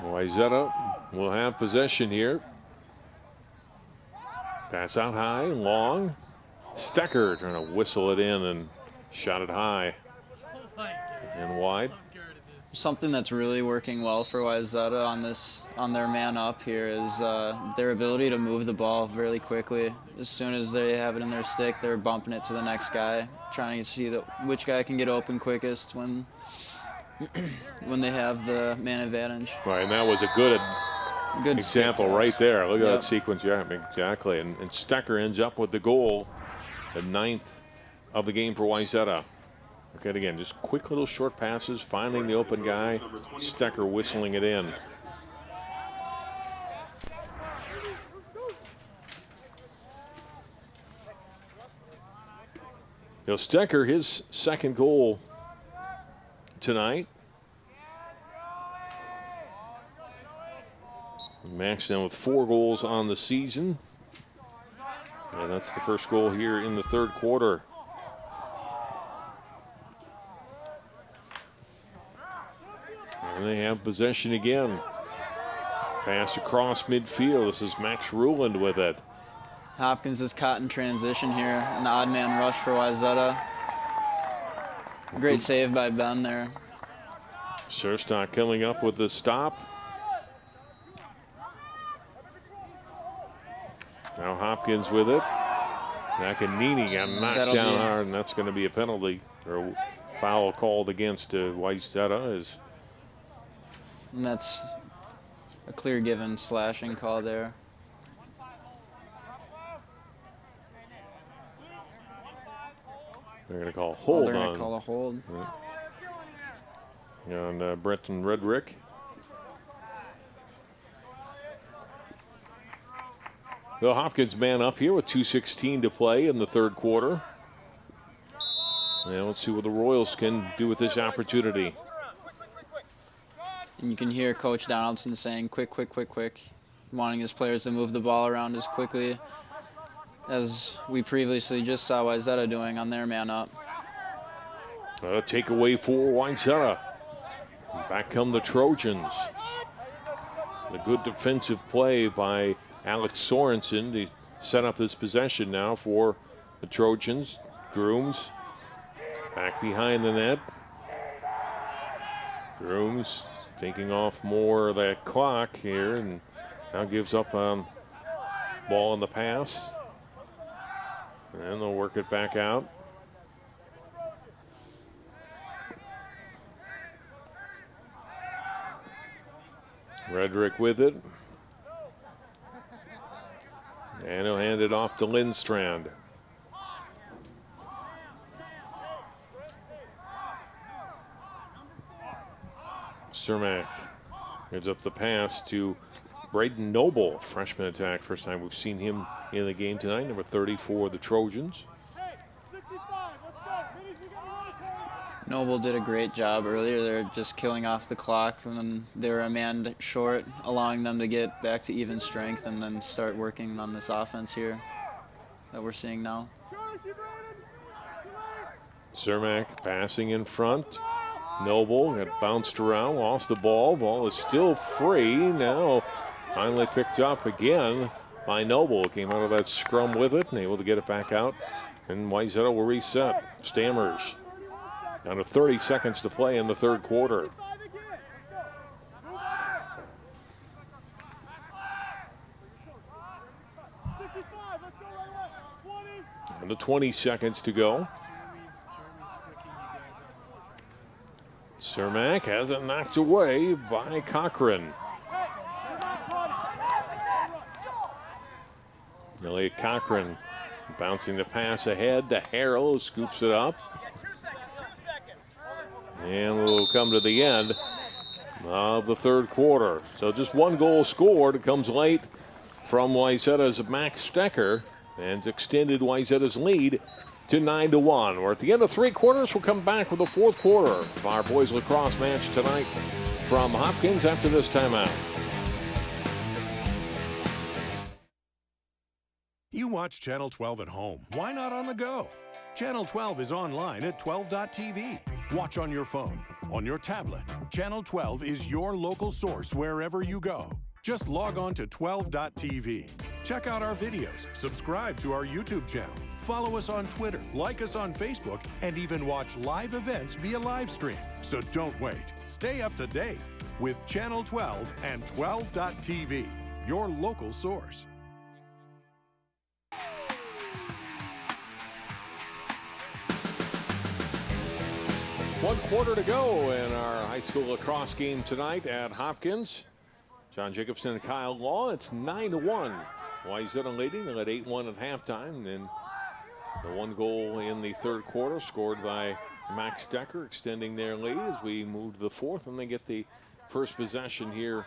Wayzata will have possession here. Pass out high, Long. Stecker trying to whistle it in and shot it high and wide. Something that's really working well for Wayzata on their man up here is their ability to move the ball really quickly. As soon as they have it in their stick, they're bumping it to the next guy, trying to see which guy can get open quickest when they have the man advantage. Right, and that was a good example right there. Look at that sequence. Yeah, exactly. And Stecker ends up with the goal, the 9th of the game for Wayzata. Okay, again, just quick little short passes, finding the open guy, Stecker whistling it in. Stecker, his second goal tonight. Max down with 4 goals on the season. And that's the first goal here in the third quarter. And they have possession again. Pass across midfield. This is Max Ruland with it. Hopkins is caught in transition here. An odd man rush for Wayzata. Great save by Ben there. Surstock coming up with the stop. Now Hopkins with it. Nakanini got knocked down hard, and that's going to be a penalty or foul called against Wayzata. And that's a clear given slashing call there. They're going to call a hold They're going to call a hold. on Brenton Redrick. The Hopkins man up here with 2:16 to play in the third quarter. Now let's see what the Royals can do with this opportunity. And you can hear Coach Donaldson saying, quick, quick, quick, quick, wanting his players to move the ball around as quickly as we previously just saw Wayzata doing on their man up. A takeaway for Wayzata. Back come the Trojans. A good defensive play by Alex Sorensen to set up this possession now for the Trojans. Grooms back behind the net. Grooms taking off more of that clock here and now gives up on ball in the pass. And they'll work it back out. Redrick with it. And he'll hand it off to Lindstrand. Cermak gives up the pass to Braden Noble, freshman attack. First time we've seen him in the game tonight, number 30 for the Trojans. Noble did a great job earlier. They're just killing off the clock, and then they were a man short, allowing them to get back to even strength and then start working on this offense here that we're seeing now. Cermak passing in front. Noble got bounced around, lost the ball. Ball is still free. Now finally picked up again by Noble. Came out of that scrum with it and able to get it back out. And Wayzata will reset. Stammers. Down to 30 seconds to play in the third quarter. And the 20 seconds to go. Cermak has it knocked away by Cochran. Elliot Cochran bouncing the pass ahead to Harrell, who scoops it up. And we'll come to the end of the third quarter. So just one goal scored. It comes late from Wayzata's Max Stecker and it's extended Wayzata's lead to 9-1. We're at the end of three quarters. We'll come back with the fourth quarter of our boys lacrosse match tonight from Hopkins after this timeout. You watch Channel 12 at home. Why not on the go? Channel 12 is online at 12.tv. Watch on your phone, on your tablet. Channel 12 is your local source wherever you go. Just log on to 12.tv. Check out our videos, subscribe to our YouTube channel, follow us on Twitter, like us on Facebook, and even watch live events via live stream. So don't wait. Stay up to date with Channel 12 and 12.tv, your local source. One quarter to go in our high school lacrosse game tonight at Hopkins. John Jacobson and Kyle Law. It's 9-1. Wayzata leading. They led 8-1 at halftime. Then the one goal in the third quarter scored by Max Decker, extending their lead as we move to the fourth, and they get the first possession here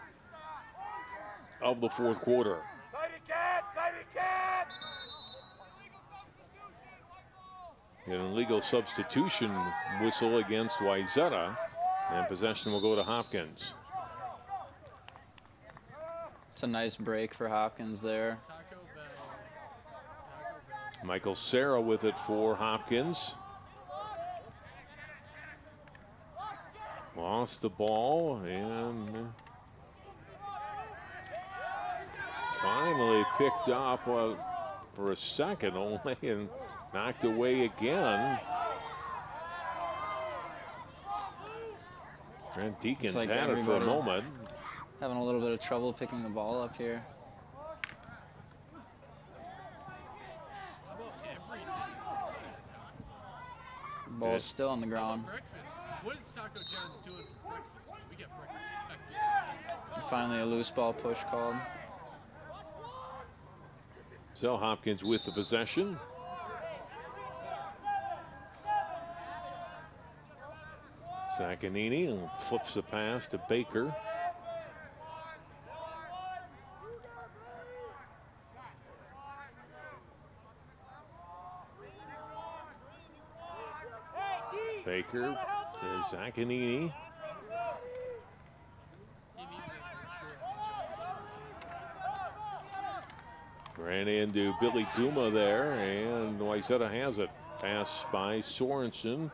of the fourth quarter. An illegal substitution whistle against Wayzata, and possession will go to Hopkins. It's a nice break for Hopkins there. Michael Serra with it for Hopkins. Lost the ball and finally picked up for a second only and knocked away again. Grant Deacons like had it for a moment. Having a little bit of trouble picking the ball up here. Ball's still on the ground. What is Taco John's doing for breakfast? We get breakfast. Finally a loose ball push called. So Hopkins with the possession. Zaccanini flips the pass to Baker. Baker to Zaccanini. Ran into Billy Duma there, and Wayzata has it. Pass by Sorensen.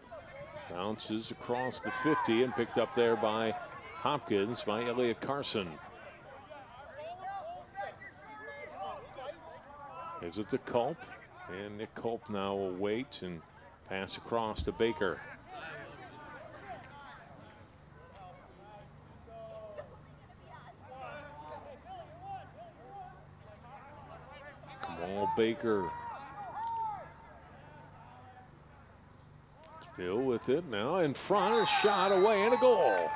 Bounces across the 50 and picked up there by Hopkins, by Elliott Carson. Gives it to Culp, and Nick Culp now will wait and pass across to Baker. Kamal Baker. Still with it now in front, a shot away and a goal.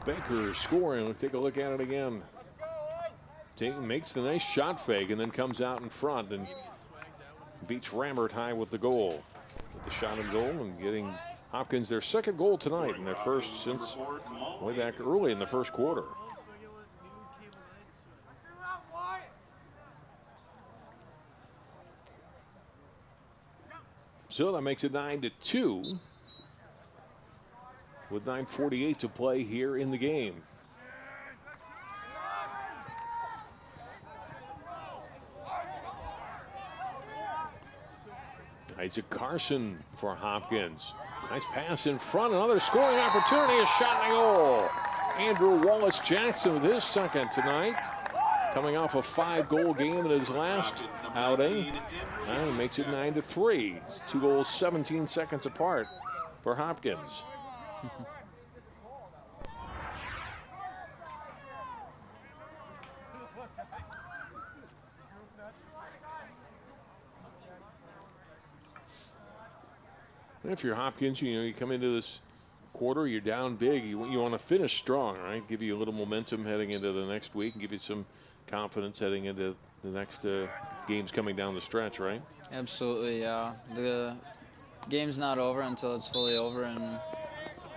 Baker scoring. Let's take a look at it again. Makes the nice shot fake and then comes out in front and beats Rammert high with the goal. With the shot and goal and getting Hopkins their second goal tonight and their first since way back early in the first quarter. So that makes it 9-2 with 9:48 to play here in the game. Isaac Carson for Hopkins. Nice pass in front, another scoring opportunity, a shot and a goal. Andrew Wallace-Jackson with his second tonight. Coming off a 5-goal game in his last outing. And it makes it 9-3. It's 2 goals, 17 seconds apart for Hopkins. If you're Hopkins, you come into this quarter, you're down big. You want to finish strong, right? Give you a little momentum heading into the next week and give you some confidence heading into the next games coming down the stretch, right? Absolutely, yeah. The game's not over until it's fully over, and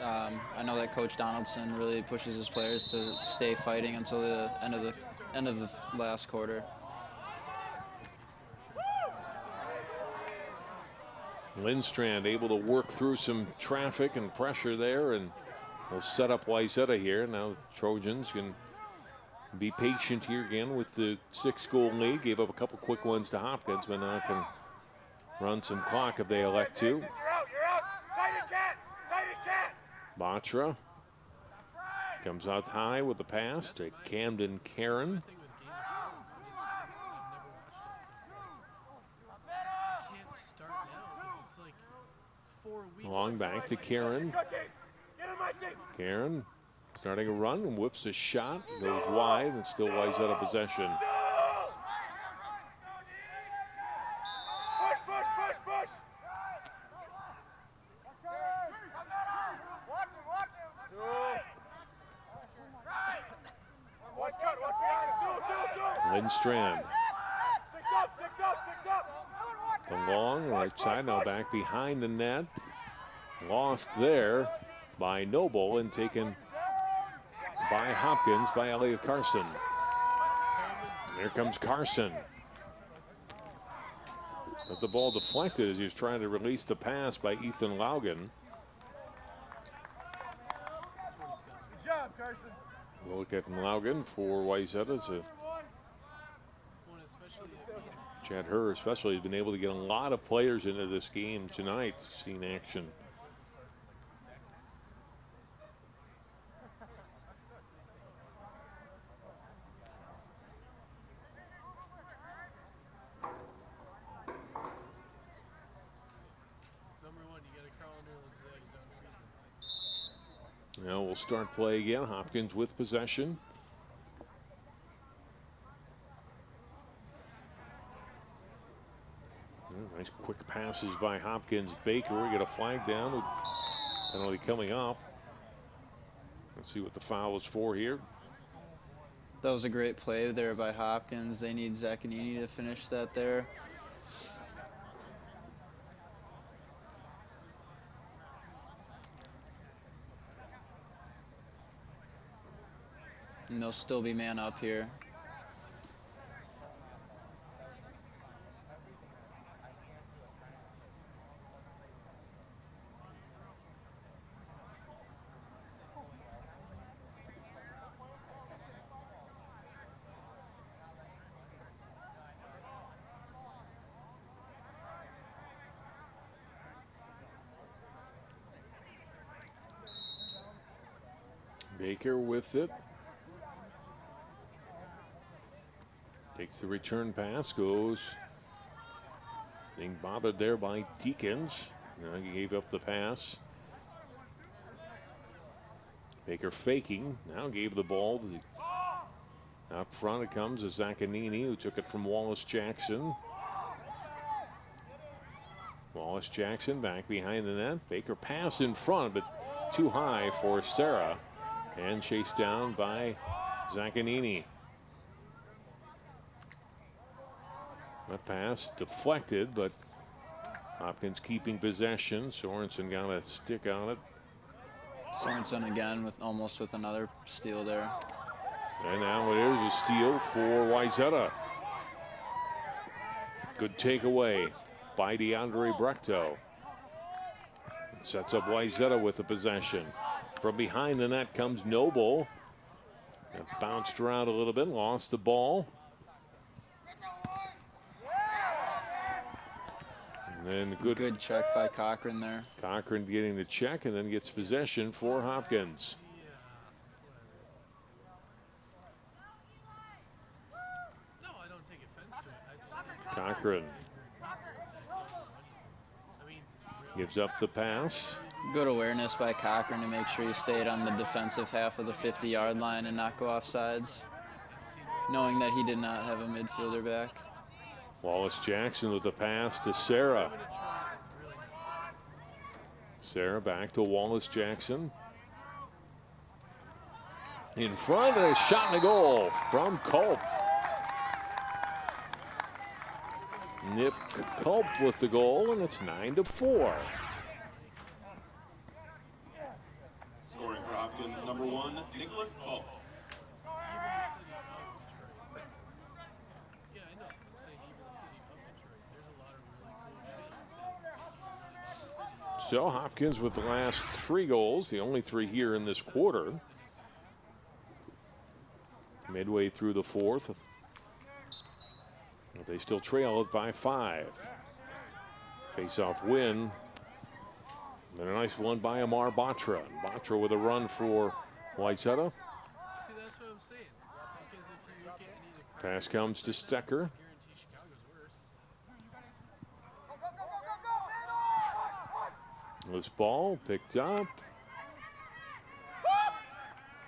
I know that Coach Donaldson really pushes his players to stay fighting until the end of the last quarter. Lindstrand able to work through some traffic and pressure there, and will set up Wayzata here. Now the Trojans can be patient here again with the 6-goal lead. Gave up a couple quick ones to Hopkins, but now can run some clock if they elect to. Batra comes out high with the pass to Camden Karen. Long back to Karen. Karen starting a run and whips a shot, goes wide, and still Wayzata possession. Lindstrand. The long right side, now back behind the net. Lost there by Noble and taken by Hopkins by Elliott Carson. Here comes Carson. But the ball deflected as he was trying to release the pass by Ethan Laugen. Good job, Carson. Look at Laugen for Wayzata. Chad Herr especially has been able to get a lot of players into this game tonight, seeing action. Now we'll start play again. Hopkins with possession. Nice quick passes by Hopkins. Baker, we get a flag down. Penalty coming up. Let's see what the foul is for here. That was a great play there by Hopkins. They need Zaccanini to finish that there. And they'll still be man up here. Baker with it. Takes the return pass, goes. Being bothered there by Deacons. Now he gave up the pass. Baker faking. Now gave the ball. Up front it comes to Zaccanini, who took it from Wallace Jackson. Wallace Jackson back behind the net. Baker pass in front, but too high for Sarah. And chased down by Zaccanini. That pass deflected, but Hopkins keeping possession. Sorensen got a stick on it. Sorensen again with almost with another steal there. And now there's a steal for Wayzata. Good takeaway by DeAndre Brechto. Sets up Wayzata with the possession. From behind the net comes Noble. It bounced around a little bit, lost the ball. And then good check by Cochran there. Cochran getting the check and then gets possession for Hopkins. No, I don't take offense to it. I just think Cochran gives up the pass. Good awareness by Cochran to make sure he stayed on the defensive half of the 50-yard line and not go off sides, knowing that he did not have a midfielder back. Wallace Jackson with the pass to Sarah. Sarah back to Wallace Jackson. In front, a shot and a goal from Culp. Nip Culp with the goal, and it's 9-4. Scoring for Hopkins, number 1, Nicholas Culp. So Hopkins with the last 3 goals, the only 3 here in this quarter. Midway through the 4th. They still trail it by 5. Face-off win. And a nice one by Amar Batra. Batra with a run for Wayzata. See, that's what I'm saying. Because if you look at any of the Pass comes to Stecker. Loose ball picked up.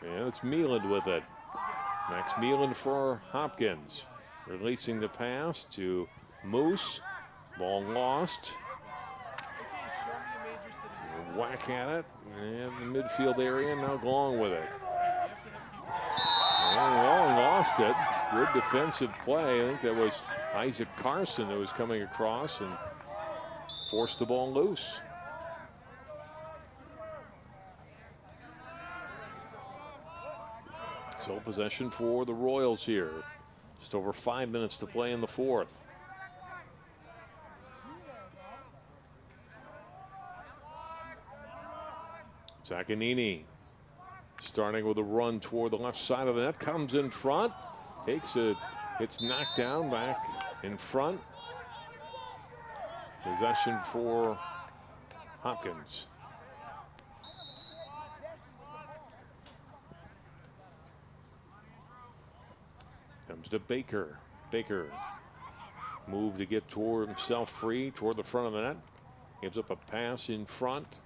And it's Meeland with it. Max Meeland for Hopkins. Releasing the pass to Moose. Ball lost. Whack at it. And the midfield area now Long with it. And Long lost it. Good defensive play. I think that was Isaac Carson that was coming across and forced the ball loose. So possession for the Royals here. Just over 5 minutes to play in the 4th. Zaccanini starting with a run toward the left side of the net. Comes in front. Takes it. It's knocked down back in front. Possession for Hopkins. Comes to Baker. Baker move to get toward himself free toward the front of the net. Gives up a pass in front.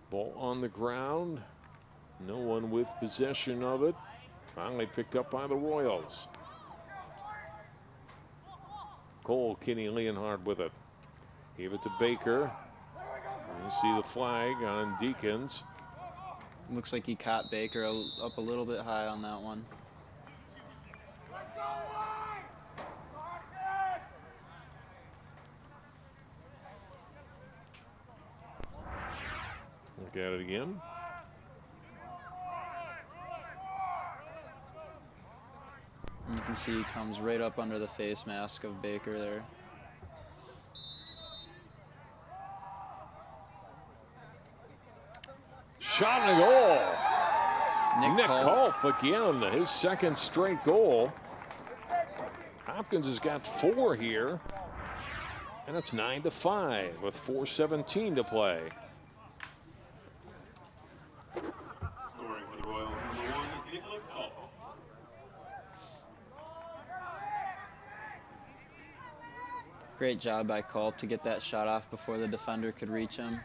Ball on the ground. No one with possession of it. Finally picked up by the Royals. Cole Kinney Leonhard with it. Gave it to Baker. You see the flag on Deacons. Looks like he caught Baker up a little bit high on that one. Look at it again. can see he comes right up under the face mask of Baker there. Shot and a goal. Nick Culp again, his second straight goal. Hopkins has got 4 here, and it's 9-5 with 4:17 to play. Scoring for the Royals, number 1, Nicholas Culp. Great job by Culp to get that shot off before the defender could reach him.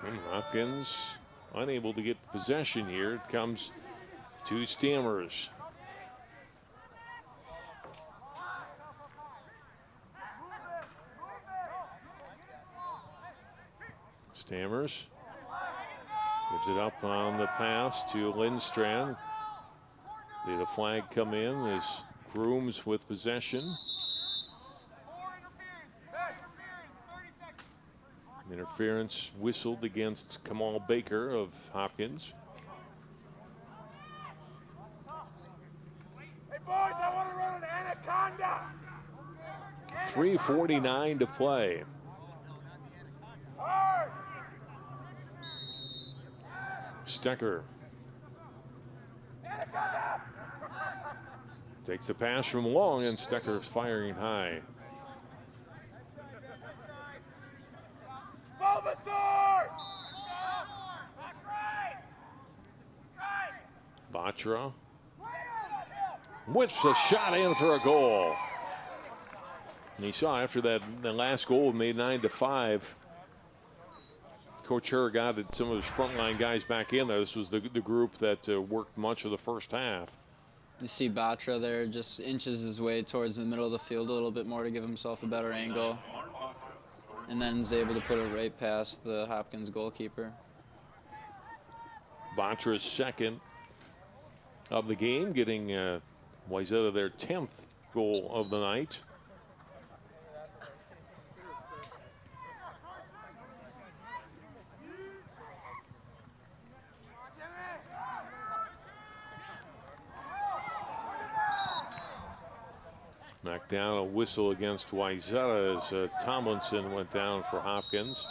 And Hopkins unable to get possession here. It comes to Stammers. Stammers gives it up on the pass to Lindstrand. The flag come in as Grooms with possession. Interference whistled against Kamal Baker of Hopkins. Hey boys, I want to run an anaconda. 3:49 to play. Stecker takes the pass from long, and Stecker's firing high. Batra whips a shot in for a goal. And you saw after that last goal made 9-5. Coach Herr got some of his frontline guys back in there. This was the group that worked much of the first half. You see Batra there just inches his way towards the middle of the field a little bit more to give himself a better angle. And then is able to put it right past the Hopkins goalkeeper. Batra's second of the game, getting Wayzata their 10th goal of the night. Knocked down a whistle against Wayzata as Tomlinson went down for Hopkins.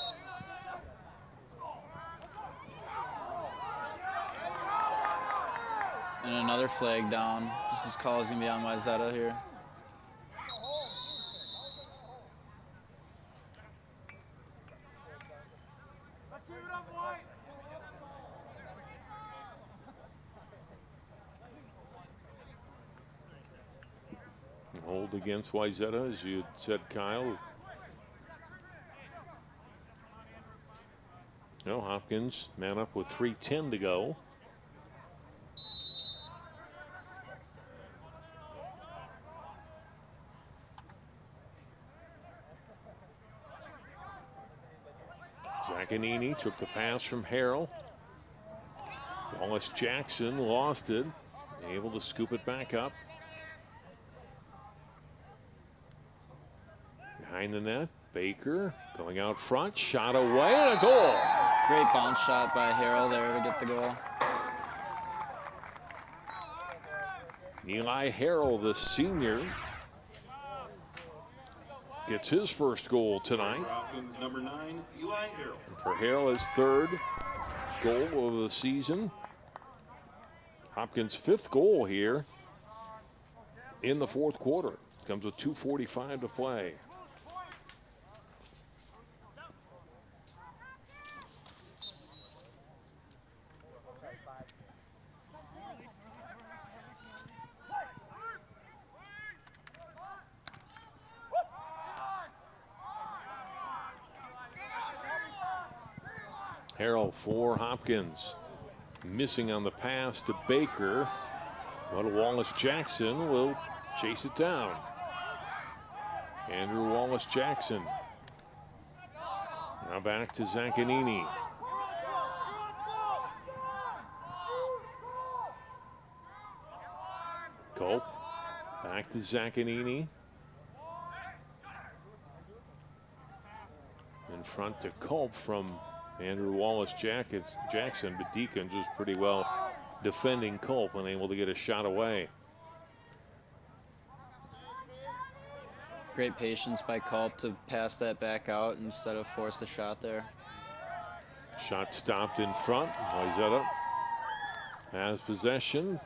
And another flag down. Just his call is going to be on Wayzata here. Hold against Wayzata, as you said, Kyle. No, Hopkins man up with 3:10 to go. Zaccanini took the pass from Harrell. Wallace Jackson lost it, able to scoop it back up. Behind the net, Baker going out front, shot away, and a goal. Great bounce shot by Harrell there to get the goal. Eli Harrell, the senior, gets his first goal tonight. Number 9, Eli Harrell. For Harrell, his third goal of the season. Hopkins' 5th goal here in the 4th quarter. Comes with 2:45 to play. Harrell for Hopkins. Missing on the pass to Baker. But Wallace Jackson will chase it down. Andrew Wallace Jackson. Now back to Zaccanini. Culp. Back to Zaccanini. And front to Culp from Andrew Wallace-Jackson, but Deacons was pretty well defending Culp and able to get a shot away. Great patience by Culp to pass that back out instead of force the shot there. Shot stopped in front. Wayzata has possession.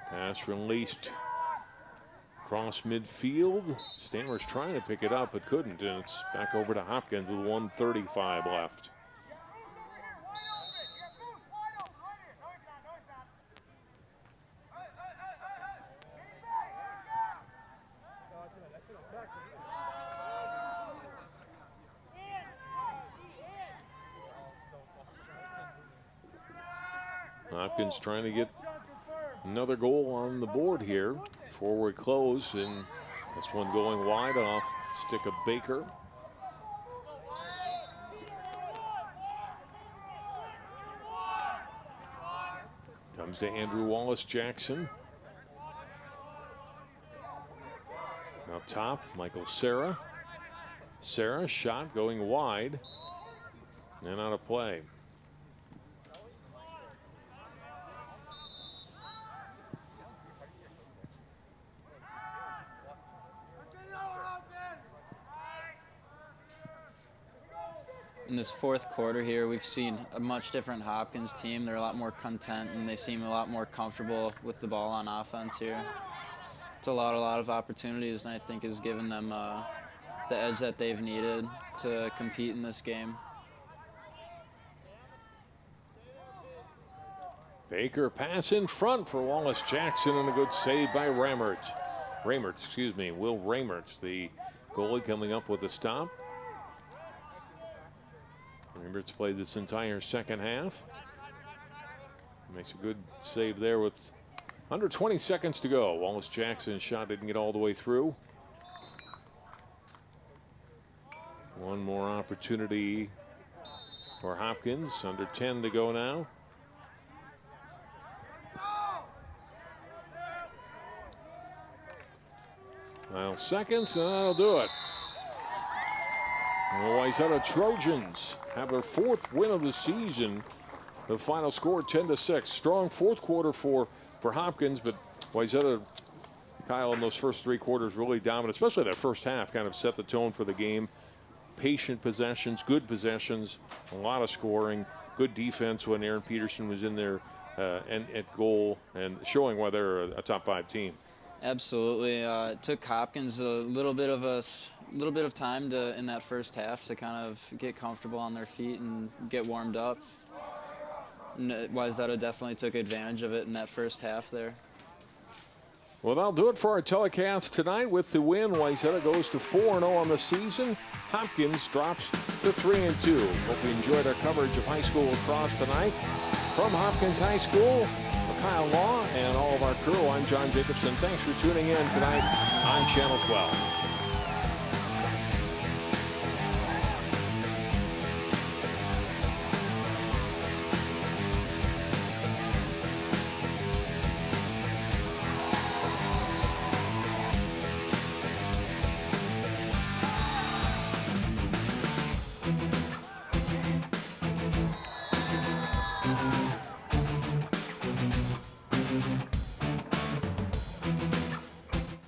Pass released across midfield. Stammer's trying to pick it up but couldn't, and it's back over to Hopkins with 1:35 left. Hopkins trying to get another goal on the board here. Forward close, and this one going wide off stick of Baker. Comes to Andrew Wallace-Jackson. Now top, Michael Serra. Serra shot going wide and out of play. In this fourth quarter here, we've seen a much different Hopkins team. They're a lot more content, and they seem a lot more comfortable with the ball on offense here. It's a lot of opportunities, and I think has given them the edge that they've needed to compete in this game. Baker pass in front for Wallace-Jackson, and a good save by Will Ramert, the goalie, coming up with a stop. Rambert's played this entire second half. Makes a good save there with under 20 seconds to go. Wallace-Jackson's shot didn't get all the way through. One more opportunity for Hopkins. Under 10 to go now. Final seconds, and that'll do it. The Wayzata Trojans have their fourth win of the season. The final score 10-6. Strong fourth quarter for Hopkins, but Wayzata, Kyle, in those first three quarters really dominant, especially that first half kind of set the tone for the game. Patient possessions, good possessions, a lot of scoring, good defense when Aaron Peterson was in there and at goal and showing why they're a top 5 team. Absolutely. It took Hopkins a little bit of time in that first half to kind of get comfortable on their feet and get warmed up. And Wayzata definitely took advantage of it in that first half there. Well, that'll do it for our telecast tonight. With the win, Wayzata goes to 4-0 on the season. Hopkins drops to 3-2. Hope you enjoyed our coverage of high school lacrosse tonight. From Hopkins High School, Kyle Law and all of our crew, I'm John Jacobson. Thanks for tuning in tonight on Channel 12.